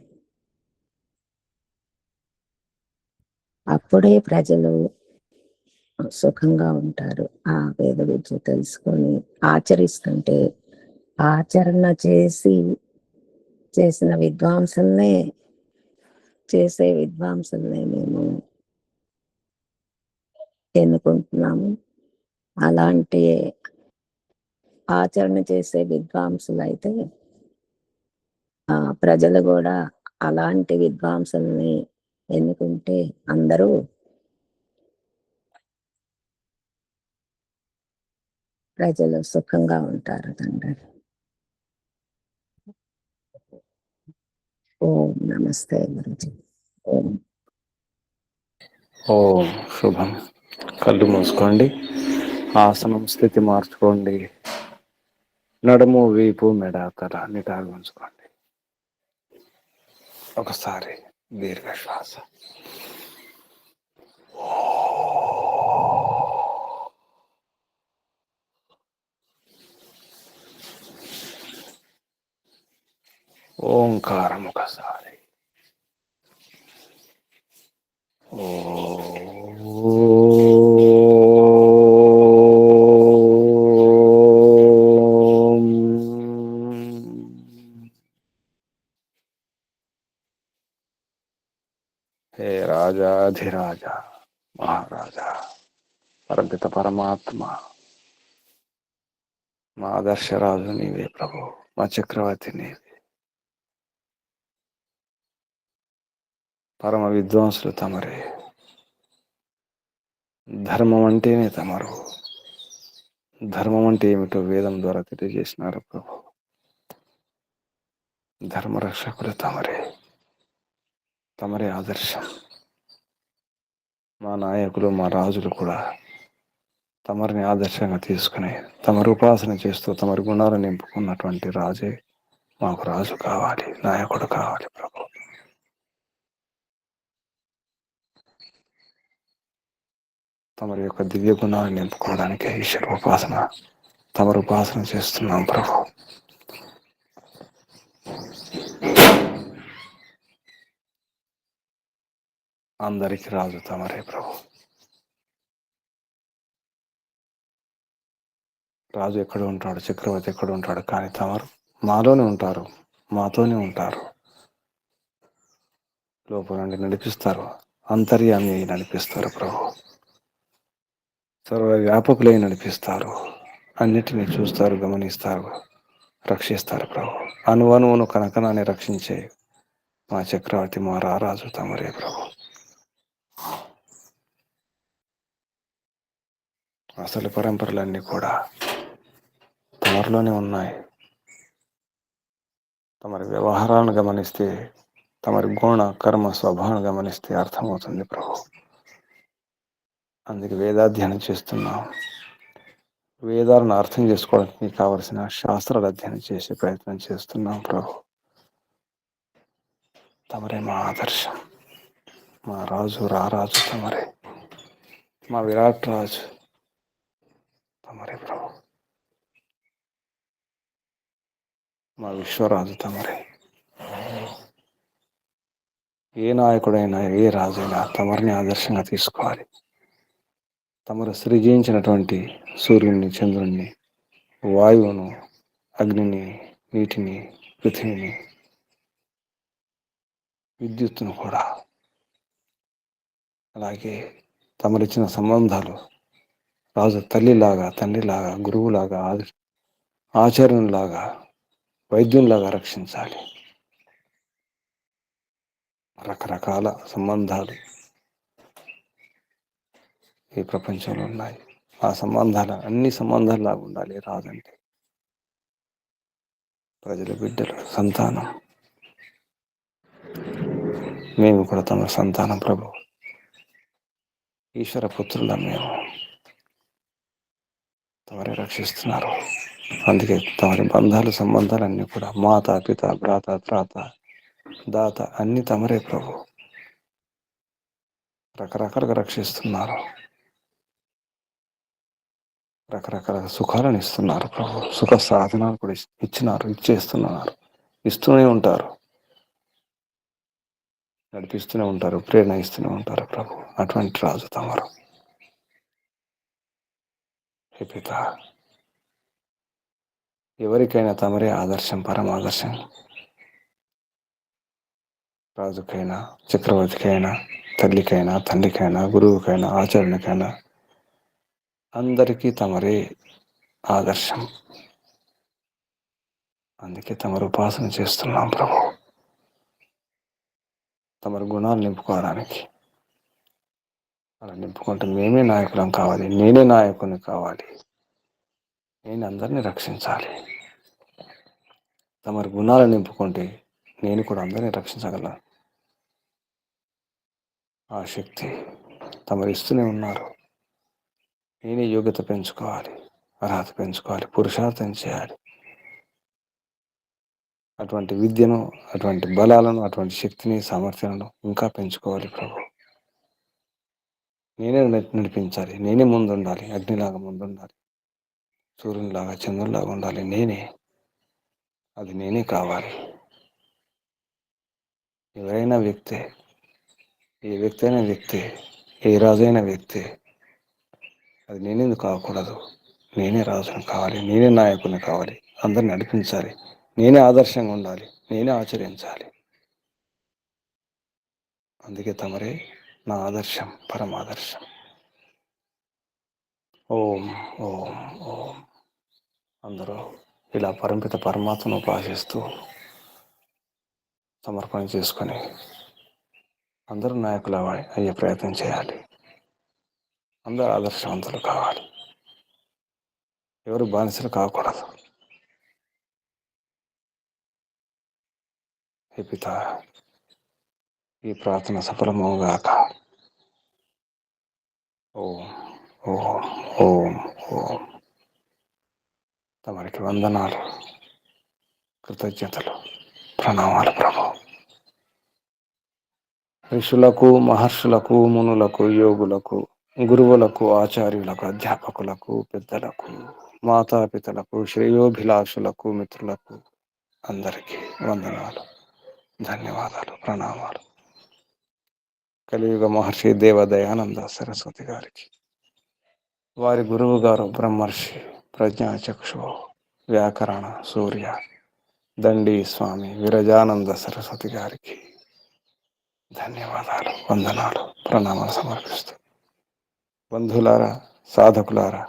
అప్పుడే ప్రజలు సుఖంగా ఉంటారు. ఆ వేద విద్య తెలుసుకొని ఆచరిస్తుంటే ఆచరణ చేసిన విద్వాంసుల్నే చేసే విద్వాంసుల్ని మేము ఎన్నుకుంటున్నాము. అలాంటి ఆచరణ చేసే విద్వాంసులైతే ప్రజలు కూడా అలాంటి విద్వాంసుల్ని ఎన్నుకుంటే అందరూ ప్రజలు సుఖంగా ఉంటారు తండ్రి. ఓం నమస్తే గురుజీ. ఓం. ఓం శుభం. కళ్ళు మూసుకోండి, ఆసనం స్థితి మార్చుకోండి, నడుము వీపు మెడ తల నిటారుగా ఉంచుకోండి. ఒకసారి దీర్ఘ శ్వాస. ఓంకారం ఒకసారి. హే రాజాధిరాజా మహారాజా పరపిత పరమాత్మ, మా ఆదర్శరాజు నీవే ప్రభు, మా చక్రవర్తి నీవే. పరమ విద్వాంసులు తమరే. ధర్మం అంటేనే తమరు. ధర్మం అంటే ఏమిటో వేదం ద్వారా తెలియజేసినారు ప్రభు. ధర్మరక్షకులు తమరే. తమరే ఆదర్శం. మా నాయకులు, మా రాజులు కూడా తమరిని ఆదర్శంగా తీసుకుని తమరు ఉపాసన చేస్తూ తమరి గుణాలు నింపుకున్నటువంటి రాజే మాకు రాజు కావాలి, నాయకుడు కావాలి ప్రభు. తమరి యొక్క దివ్య గుణాలు నింపుకోవడానికి ఈశ్వర ఉపాసన, తమరు ఉపాసన చేస్తున్నాం ప్రభు. అందరికి రాజు తమరే ప్రభు. రాజు ఎక్కడ ఉంటాడు, చక్రవర్తి ఎక్కడ ఉంటాడు, కానీ తమరు మాలోనే ఉంటారు, మాతోనే ఉంటారు. లోపల నుండి నడిపిస్తారు, అంతర్యామి నడిపిస్తారు ప్రభు. సర్వ వ్యాపకులై నడిపిస్తారు, అన్నిటినీ చూస్తారు, గమనిస్తారు, రక్షిస్తారు ప్రభు. అణువణువును కనకనాన్ని రక్షించే మా చక్రవర్తి, మా రారాజు తమరే ప్రభు. అసలు పరంపరలన్నీ కూడా తమరిలోనే ఉన్నాయి. తమరి వ్యవహారాలను గమనిస్తే, తమరి గుణ కర్మ స్వభావాన్ని గమనిస్తే అర్థమవుతుంది ప్రభు. అందుకే వేదాధ్యయనం చేస్తున్నాం. వేదాలను అర్థం చేసుకోవడానికి కావలసిన శాస్త్రాలు అధ్యయనం చేసే ప్రయత్నం చేస్తున్నాం ప్రభు. తమరే మా ఆదర్శం, మా రాజు రారాజు తమరే, మా విరాట్ రాజు తమరే ప్రభు, మా విశ్వరాజు తమరే. ఏ నాయకుడైనా, ఏ రాజైనా తమరిని ఆదర్శంగా తీసుకోవాలి. తమరు సృజించినటువంటి సూర్యుని, చంద్రుణ్ణి, వాయువును, అగ్నిని, నీటిని, పృథ్వీని, విద్యుత్తును కూడా, అలాగే తమరిచ్చిన సంబంధాలు రాజు తల్లిలాగా, తండ్రిలాగా, గురువులాగా, ఆచార్యునిలాగా, వైద్యునిలాగా రక్షించాలి. రకరకాల సంబంధాలు ఈ ప్రపంచంలో ఉన్నాయి. ఆ సంబంధాలు అన్ని సంబంధాల్లాగా ఉండాలి రాజంటే. ప్రజల బిడ్డలు, సంతానం, మేము కూడా తమ సంతానం ప్రభు. ఈశ్వర పుత్రులం మేము. తమరే రక్షిస్తున్నారు. అందుకే తమరి బంధాలు, సంబంధాలు అన్నీ కూడా మాత, పిత, భ్రాత, త్రాత, దాత అన్ని తమరే ప్రభు. రకరకాలుగా రక్షిస్తున్నారు. రకరకాల సుఖాలను ఇస్తున్నారు ప్రభు. సుఖ సాధనాలు కూడా ఇచ్చినారు, ఇచ్చేస్తున్నారు, ఇస్తూనే ఉంటారు, నడిపిస్తూనే ఉంటారు, ప్రేరణ ఇస్తూనే ఉంటారు ప్రభు. అటువంటి రాజు తమరు. హే పిత, ఎవరికైనా తమరే ఆదర్శం, పరమాదర్శం. రాజుకైనా, చక్రవర్తికైనా, తల్లికైనా, తండ్రికైనా, గురువుకైనా, ఆచరణకైనా అందరికీ తమరే ఆదర్శం. అందుకే తమరు ఉపాసన చేస్తున్నాం ప్రభు. తమరి గుణాలు నింపుకోవడానికి. అలా నింపుకుంటే మేమే నాయకులం కావాలి, నేనే నాయకుని కావాలి, నేను అందరినీ రక్షించాలి. తమరి గుణాలు నింపుకుంటే నేను కూడా అందరినీ రక్షించగలను. ఆ శక్తి తమరు ఇస్తూనే ఉన్నారు. నేనే యోగ్యత పెంచుకోవాలి, అర్హత పెంచుకోవాలి, పురుషార్థం చేయాలి. అటువంటి విద్యను, అటువంటి బలాలను, అటువంటి శక్తిని, సామర్థ్యాలను ఇంకా పెంచుకోవాలి ప్రభు. నేనే నడిపించాలి, నేనే ముందుండాలి, అగ్నిలాగా ముందుండాలి, సూర్యునిలాగా, చంద్రునిలాగా ఉండాలి. అది నేనే కావాలి. ఎవరైనా వ్యక్తే, ఏ వ్యక్తి అయినా వ్యక్తే, ఏ రాజైన వ్యక్తే. అది నేనెందుకు కాకూడదు? నేనే రాజును కావాలి, నేనే నాయకుని కావాలి, అందరిని నడిపించాలి, నేనే ఆదర్శంగా ఉండాలి, నేనే ఆచరించాలి. అందుకే తమరే నా ఆదర్శం, పరమాదర్శం. ఓం ఓం ఓం. అందరూ ఇలా పరంపిత పరమాత్మను ఉపాసిస్తూ సమర్పణ చేసుకొని అందరూ నాయకులు అయ్యే ప్రయత్నం చేయాలి. అందరూ ఆదర్శవంతులు కావాలి. ఎవరు బానిసలు కాకూడదు. హే పిత, ఈ ప్రార్థన సఫలమవుగాక. ఓం ఓం ఓం ఓం. తమరికి వందనాలు, కృతజ్ఞతలు, ప్రణామాలు ప్రభు. ఋషులకు, మహర్షులకు, మునులకు, యోగులకు, గురువులకు, ఆచార్యులకు, అధ్యాపకులకు, పెద్దలకు, మాతాపితలకు, శ్రేయోభిలాషులకు, మిత్రులకు అందరికీ వందనాలు, ధన్యవాదాలు, ప్రణామాలు. కలియుగ మహర్షి దేవదయానంద సరస్వతి గారికి, వారి గురువు గారు బ్రహ్మర్షి ప్రజ్ఞాచక్షు వ్యాకరణ సూర్య దండి స్వామి విరజానంద సరస్వతి గారికి ధన్యవాదాలు, వందనాలు, ప్రణామాలు సమర్పిస్తూ, బంధువులారా, సాధకులారా,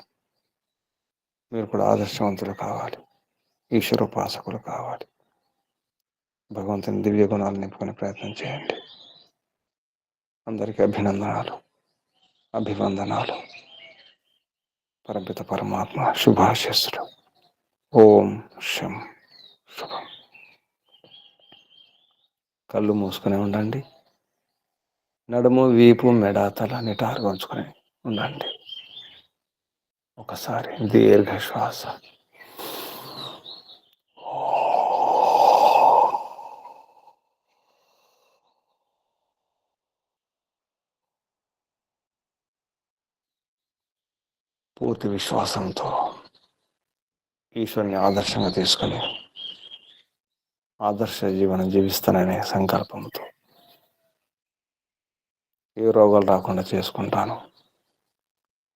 మీరు కూడా ఆదర్శవంతులు కావాలి, ఈశ్వరోపాసకులు కావాలి. భగవంతుని దివ్య గుణాలు నింపుకునే ప్రయత్నం చేయండి. అందరికీ అభినందనాలు, అభివందనాలు. పరపిత పరమాత్మ శుభాశిస్సులు. ఓం శం శుభం. కళ్ళు మూసుకొని ఉండండి. నడుము, వీపు, మెడ, తల నిటారుగా ఉంచుకొని ఉండండి. ఒకసారి దీర్ఘ శ్వాస. పూర్తి విశ్వాసంతో ఈశ్వరుని ఆదర్శంగా తీసుకొని ఆదర్శ జీవనం జీవిస్తాననే సంకల్పంతో ఏ రోగాలు రాకుండా చేసుకుంటాను.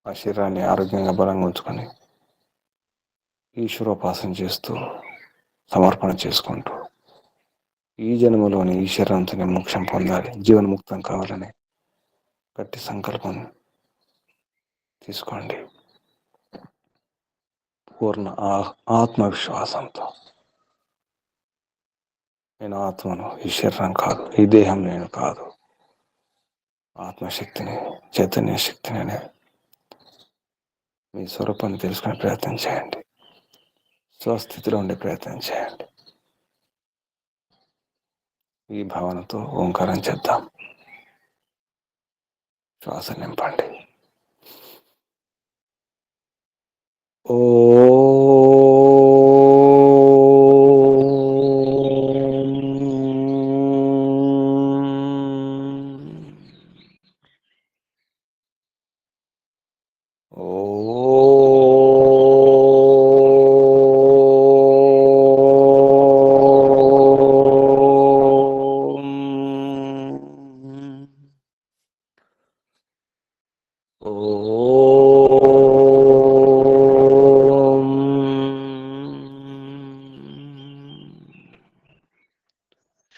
ఆ శరీరాన్ని ఆరోగ్యంగా బలంగా ఉంచుకొని ఈశ్వరోపాసన చేస్తూ సమర్పణ చేసుకుంటూ ఈ జన్మలోని ఈ శరీరంతో మోక్షం పొందాలి, జీవన్ముక్తం కావాలని గట్టి సంకల్పం తీసుకోండి. పూర్ణ ఆత్మవిశ్వాసంతో నేను ఆత్మను, ఈ శరీరం కాదు, ఈ దేహం నేను కాదు, ఆత్మశక్తిని, చైతన్య శక్తిని అనే మీ స్వరూపాన్ని తెలుసుకునే ప్రయత్నం చేయండి. స్వస్థితిలో ఉండే ప్రయత్నం చేయండి. ఈ భావనతో ఓంకారం చేద్దాం. శ్వాస నింపండి. ఓ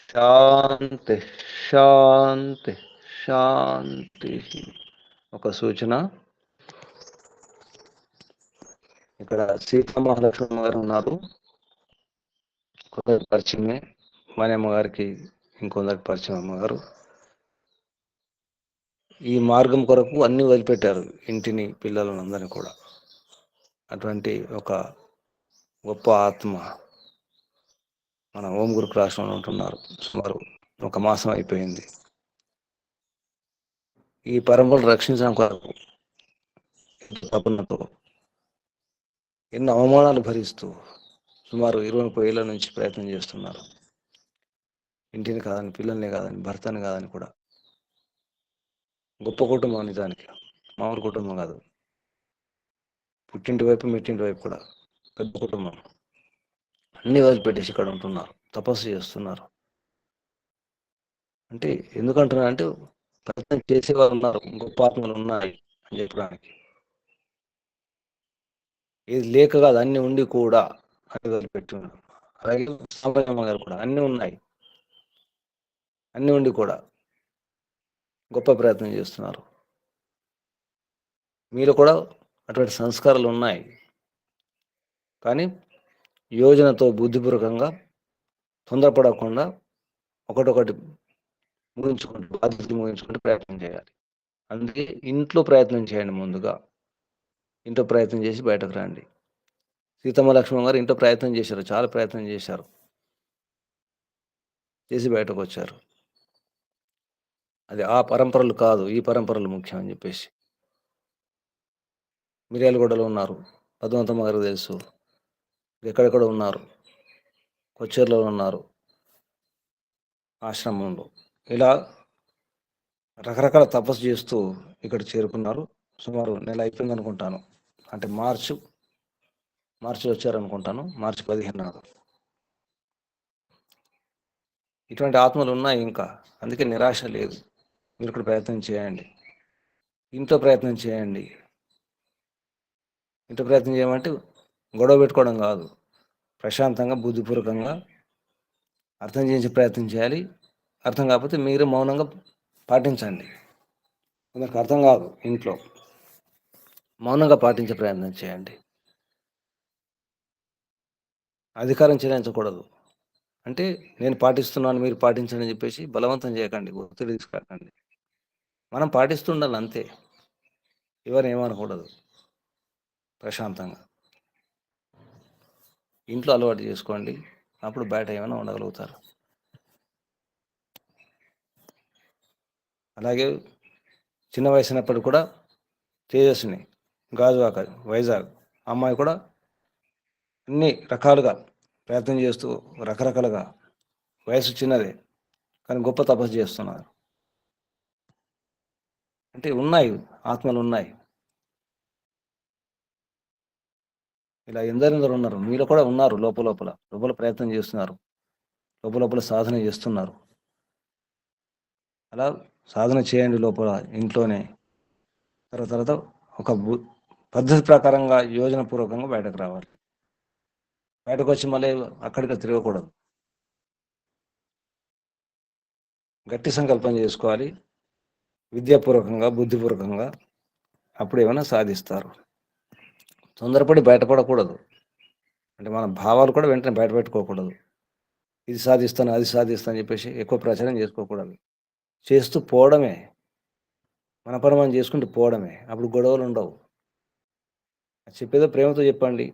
శాంతి శాంతి శాంతి. ఒక సూచన, ఇక్కడ సీతామహాలక్ష్మి గారు ఉన్నారు, కొందరికి పరిచయమే, మన అమ్మగారికి ఇంకొందరికి పరిచయం అమ్మగారు. ఈ మార్గం కొరకు అన్ని వదిలిపెట్టారు, ఇంటిని, పిల్లలను అందరినీ కూడా. అటువంటి ఒక గొప్ప ఆత్మ మన ఓం గురుకు రాష్ట్రంలో ఉంటున్నారు. సుమారు 1 మాసం అయిపోయింది. ఈ పరంపరను రక్షించడం కొరకు తపనతో ఎన్నో అవమానాలు భరిస్తూ సుమారు 20-30 ఏళ్ల నుంచి ప్రయత్నం చేస్తున్నారు. ఇంటిని కాదని, పిల్లల్ని కాదని, భర్తని కాదని కూడా. గొప్ప కుటుంబం, నిజానికి మామూలు కుటుంబం కాదు. పుట్టింటి వైపు, మెట్టింటి వైపు కూడా పెద్ద కుటుంబం. అన్ని వదిలిపెట్టేసి ఇక్కడ ఉంటున్నారు, తపస్సు చేస్తున్నారు. అంటే ఎందుకంటున్నా అంటే ప్రయత్నం చేసేవారు ఉన్నారు, గొప్ప ఆత్మలు ఉన్నాయి అని చెప్పడానికి. ఇది లేక కాదు, అన్ని ఉండి కూడా అని వదిలిపెట్టి ఉన్నారు. అలాగే సాంబయ్యమ్మ గారు కూడా అన్ని ఉన్నాయి, అన్ని ఉండి కూడా గొప్ప ప్రయత్నం చేస్తున్నారు. మీరు కూడా అటువంటి సంస్కారాలు ఉన్నాయి, కానీ యోజనతో బుద్ధిపూర్వకంగా తొందరపడకుండా ఒకటొకటి ముగించుకుంటూ, బాధ్యతలు ముగించుకుంటూ ప్రయత్నం చేయాలి. అందుకే ఇంట్లో ప్రయత్నం చేయండి. ముందుగా ఇంట్లో ప్రయత్నం చేసి బయటకు రండి. సీతమ్మ లక్ష్మణ్ గారు ఇంట్లో ప్రయత్నం చేశారు, చాలా ప్రయత్నం చేశారు, చేసి బయటకు వచ్చారు. అది ఆ పరంపరలు కాదు, ఈ పరంపరలు ముఖ్యం అని చెప్పేసి. మిర్యాలగూడలో ఉన్నారు, పద్మావతమ్మ గారికి తెలుసు, ఎక్కడెక్కడ ఉన్నారు, కొచ్చేరులో ఉన్నారు, ఆశ్రమంలో. ఇలా రకరకాల తపస్సు చేస్తూ ఇక్కడ చేరుకున్నారు. సుమారు నెల అయిపోయింది అనుకుంటాను. అంటే మార్చి వచ్చారనుకుంటాను, మార్చి 15 నాడు. ఇటువంటి ఆత్మలు ఉన్నాయి ఇంకా. అందుకే నిరాశ లేదు. మీరు ఇక్కడ ప్రయత్నం చేయండి, ఇంట్లో ప్రయత్నం చేయండి. ఇంట్లో ప్రయత్నం చేయమంటే గొడవ పెట్టుకోవడం కాదు, ప్రశాంతంగా బుద్ధిపూర్వకంగా అర్థం చేసే ప్రయత్నం చేయాలి. అర్థం కాకపోతే మీరు మౌనంగా పాటించండి. కొందరికి అర్థం కాదు, ఇంట్లో మౌనంగా పాటించే ప్రయత్నం చేయండి. అధికారం చెలాయించకూడదు. అంటే నేను పాటిస్తున్నాను, మీరు పాటించండి అని చెప్పేసి బలవంతం చేయకండి, ఒత్తిడి తీసుకురాకండి. మనం పాటిస్తుండాలి అంతే, ఎవరు ఏమనకూడదు. ప్రశాంతంగా ఇంట్లో అలవాటు చేసుకోండి, అప్పుడు బయట ఏమైనా ఉండగలుగుతారు. అలాగే చిన్న వయసునప్పుడు కూడా తేజస్విని గాజువాక, వైజాగ్ అమ్మాయి కూడా అన్ని రకాలుగా ప్రయత్నం చేస్తూ రకరకాలుగా, వయసు చిన్నదే కానీ గొప్ప తపస్సు చేస్తున్నారు. అంటే ఉన్నాయి, ఆత్మలు ఉన్నాయి. ఇలా ఎందరెందరు ఉన్నారు, మీలో కూడా ఉన్నారు. లోపల ప్రయత్నం చేస్తున్నారు, లోపల సాధన చేస్తున్నారు. అలా సాధన చేయండి లోపల, ఇంట్లోనే. తర్వాత ఒక పద్ధతి ప్రకారంగా, యోజనపూర్వకంగా బయటకు రావాలి. బయటకు వచ్చి మళ్ళీ అక్కడికి తిరగకూడదు. గట్టి సంకల్పం చేసుకోవాలి, విద్యాపూర్వకంగా, బుద్ధిపూర్వకంగా. అప్పుడు ఏమైనా సాధిస్తారు. తొందరపడి బయటపడకూడదు. అంటే మన భావాలు కూడా వెంటనే బయట పెట్టుకోకూడదు. ఇది సాధిస్తాను, అది సాధిస్తాను అని చెప్పేసి ఎక్కువ ప్రచారం చేసుకోకూడదు. చేస్తూ పోవడమే, మన పని మనం చేసుకుంటూ పోవడమే. అప్పుడు గొడవలు ఉండవు. చెప్పేదో ప్రేమతో చెప్పండి.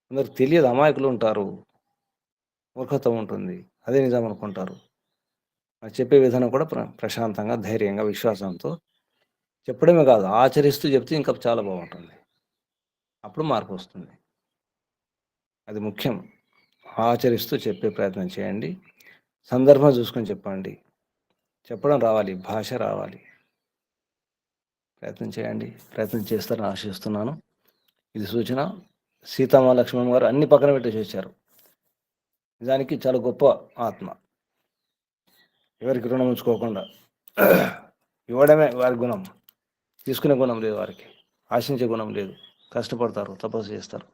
కొందరికి తెలియదు, అమాయకులు ఉంటారు, మూర్ఖత్వం ఉంటుంది, అదే నిజం అనుకుంటారు. చెప్పే విధానం కూడా ప్రశాంతంగా, ధైర్యంగా, విశ్వాసంతో చెప్పడమే కాదు, ఆచరిస్తూ చెప్తే ఇంకా చాలా బాగుంటుంది. అప్పుడు మార్పు వస్తుంది. అది ముఖ్యం. ఆచరిస్తూ చెప్పే ప్రయత్నం చేయండి. సందర్భం చూసుకొని చెప్పండి. చెప్పడం రావాలి, భాష రావాలి. ప్రయత్నం చేయండి, ప్రయత్నం చేస్తారని ఆశిస్తున్నాను. ఇది సూచన. సీతమ్మ లక్ష్మణ్ గారు అన్ని పక్కన పెట్టేసి వచ్చారు. నిజానికి చాలా గొప్ప ఆత్మ. ఎవరికి రుణం ఉంచుకోకుండా ఇవ్వడమే వారి గుణం. తీసుకునే గుణం లేదు వారికి, ఆశించే గుణం లేదు. కష్టపడతారు, తపస్సు చేస్తారు.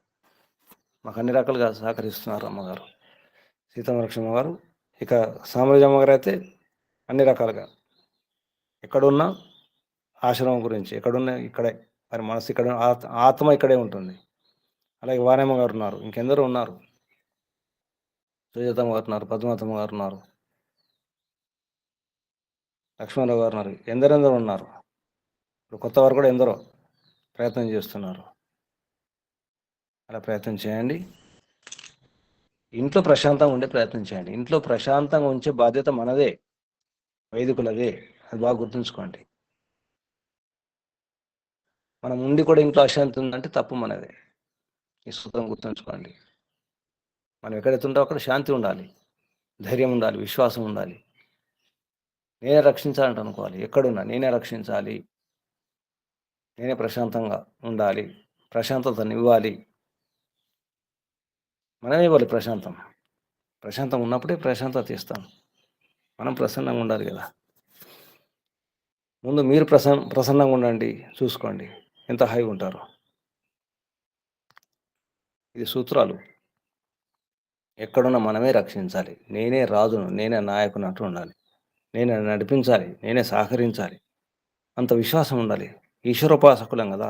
మాకు అన్ని రకాలుగా సహకరిస్తున్నారు అమ్మగారు. సీతమ్మ లక్ష్మణ గారు ఇక సామ్రాజ్యం గారు అయితే అన్ని రకాలుగా ఎక్కడున్నా ఆశ్రమం గురించి, ఎక్కడున్నా ఇక్కడే, మరి మనసు ఇక్కడ, ఆత్మ ఇక్కడే ఉంటుంది. అలాగే వాణమ్మ గారు ఉన్నారు, ఇంకెందరూ ఉన్నారు, సుజాతమ్మ గారు ఉన్నారు, పద్మావతమ్మ గారు ఉన్నారు, లక్ష్మణరావు గారు ఉన్నారు, ఎందరెందరో ఉన్నారు. ఇప్పుడు కొత్త వారు కూడా ఎందరో ప్రయత్నం చేస్తున్నారు. అలా ప్రయత్నం చేయండి. ఇంట్లో ప్రశాంతంగా ఉండే ప్రయత్నం చేయండి. ఇంట్లో ప్రశాంతంగా ఉంచే బాధ్యత మనదే, వైదికులదే. అది బాగా గుర్తుంచుకోండి. మనం ఉండి కూడా ఇంట్లో అశాంతి ఉందంటే తప్పు మనదే. ఈ సూత్రం గుర్తుంచుకోండి. మనం ఎక్కడైతే ఉంటో అక్కడ శాంతి ఉండాలి, ధైర్యం ఉండాలి, విశ్వాసం ఉండాలి. నేనే రక్షించాలంట అనుకోవాలి. ఎక్కడున్నా నేనే రక్షించాలి, నేనే ప్రశాంతంగా ఉండాలి, ప్రశాంతతను ఇవ్వాలి. మనమే ఇవ్వాలి ప్రశాంతంగా ఉన్నప్పుడే ప్రశాంతత ఇస్తాం. మనం ప్రసన్నంగా ఉండాలి కదా. ముందు మీరు ప్రసన్నంగా ఉండండి, చూసుకోండి ఎంత హాయిగా ఉంటారు. ఇది సూత్రాలు. ఎక్కడున్నా మనమే రక్షించాలి. నేనే రాజును, నేనే నాయకుని అంటూ ఉండాలి. నేనే నడిపించాలి, నేనే సహకరించాలి. అంత విశ్వాసం ఉండాలి. ఈశ్వరోపాసకులం కదా.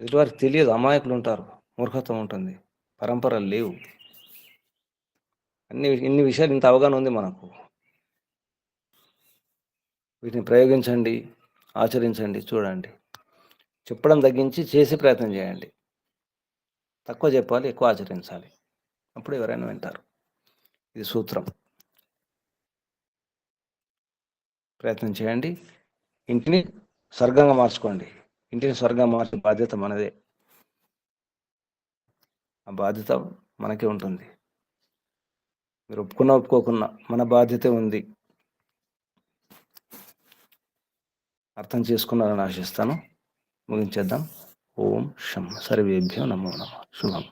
ఎదుటివారికి తెలియదు, అమాయకులు ఉంటారు, మూర్ఖత్వం ఉంటుంది, పరంపరలు లేవు. ఇన్ని విషయాలు, ఇంత అవగాహన ఉంది మనకు. వీటిని ప్రయోగించండి, ఆచరించండి, చూడండి. చెప్పడం తగ్గించి చేసే ప్రయత్నం చేయండి. తక్కువ చెప్పాలి, ఎక్కువ ఆచరించాలి. అప్పుడు ఎవరైనా వింటారు. ఇది సూత్రం. ప్రయత్నం చేయండి. ఇంటిని స్వర్గంగా మార్చుకోండి. ఇంటిని స్వర్గంగా మార్చే బాధ్యత మనదే. ఆ బాధ్యత మనకే ఉంటుంది. మీరు ఒప్పుకోకున్నా మన బాధ్యతే ఉంది. అర్థం చేసుకున్నారని ఆశిస్తాను. ముగించేద్దాం. ఓం శం సర్వేభ్యో నమో నమః. శుభం.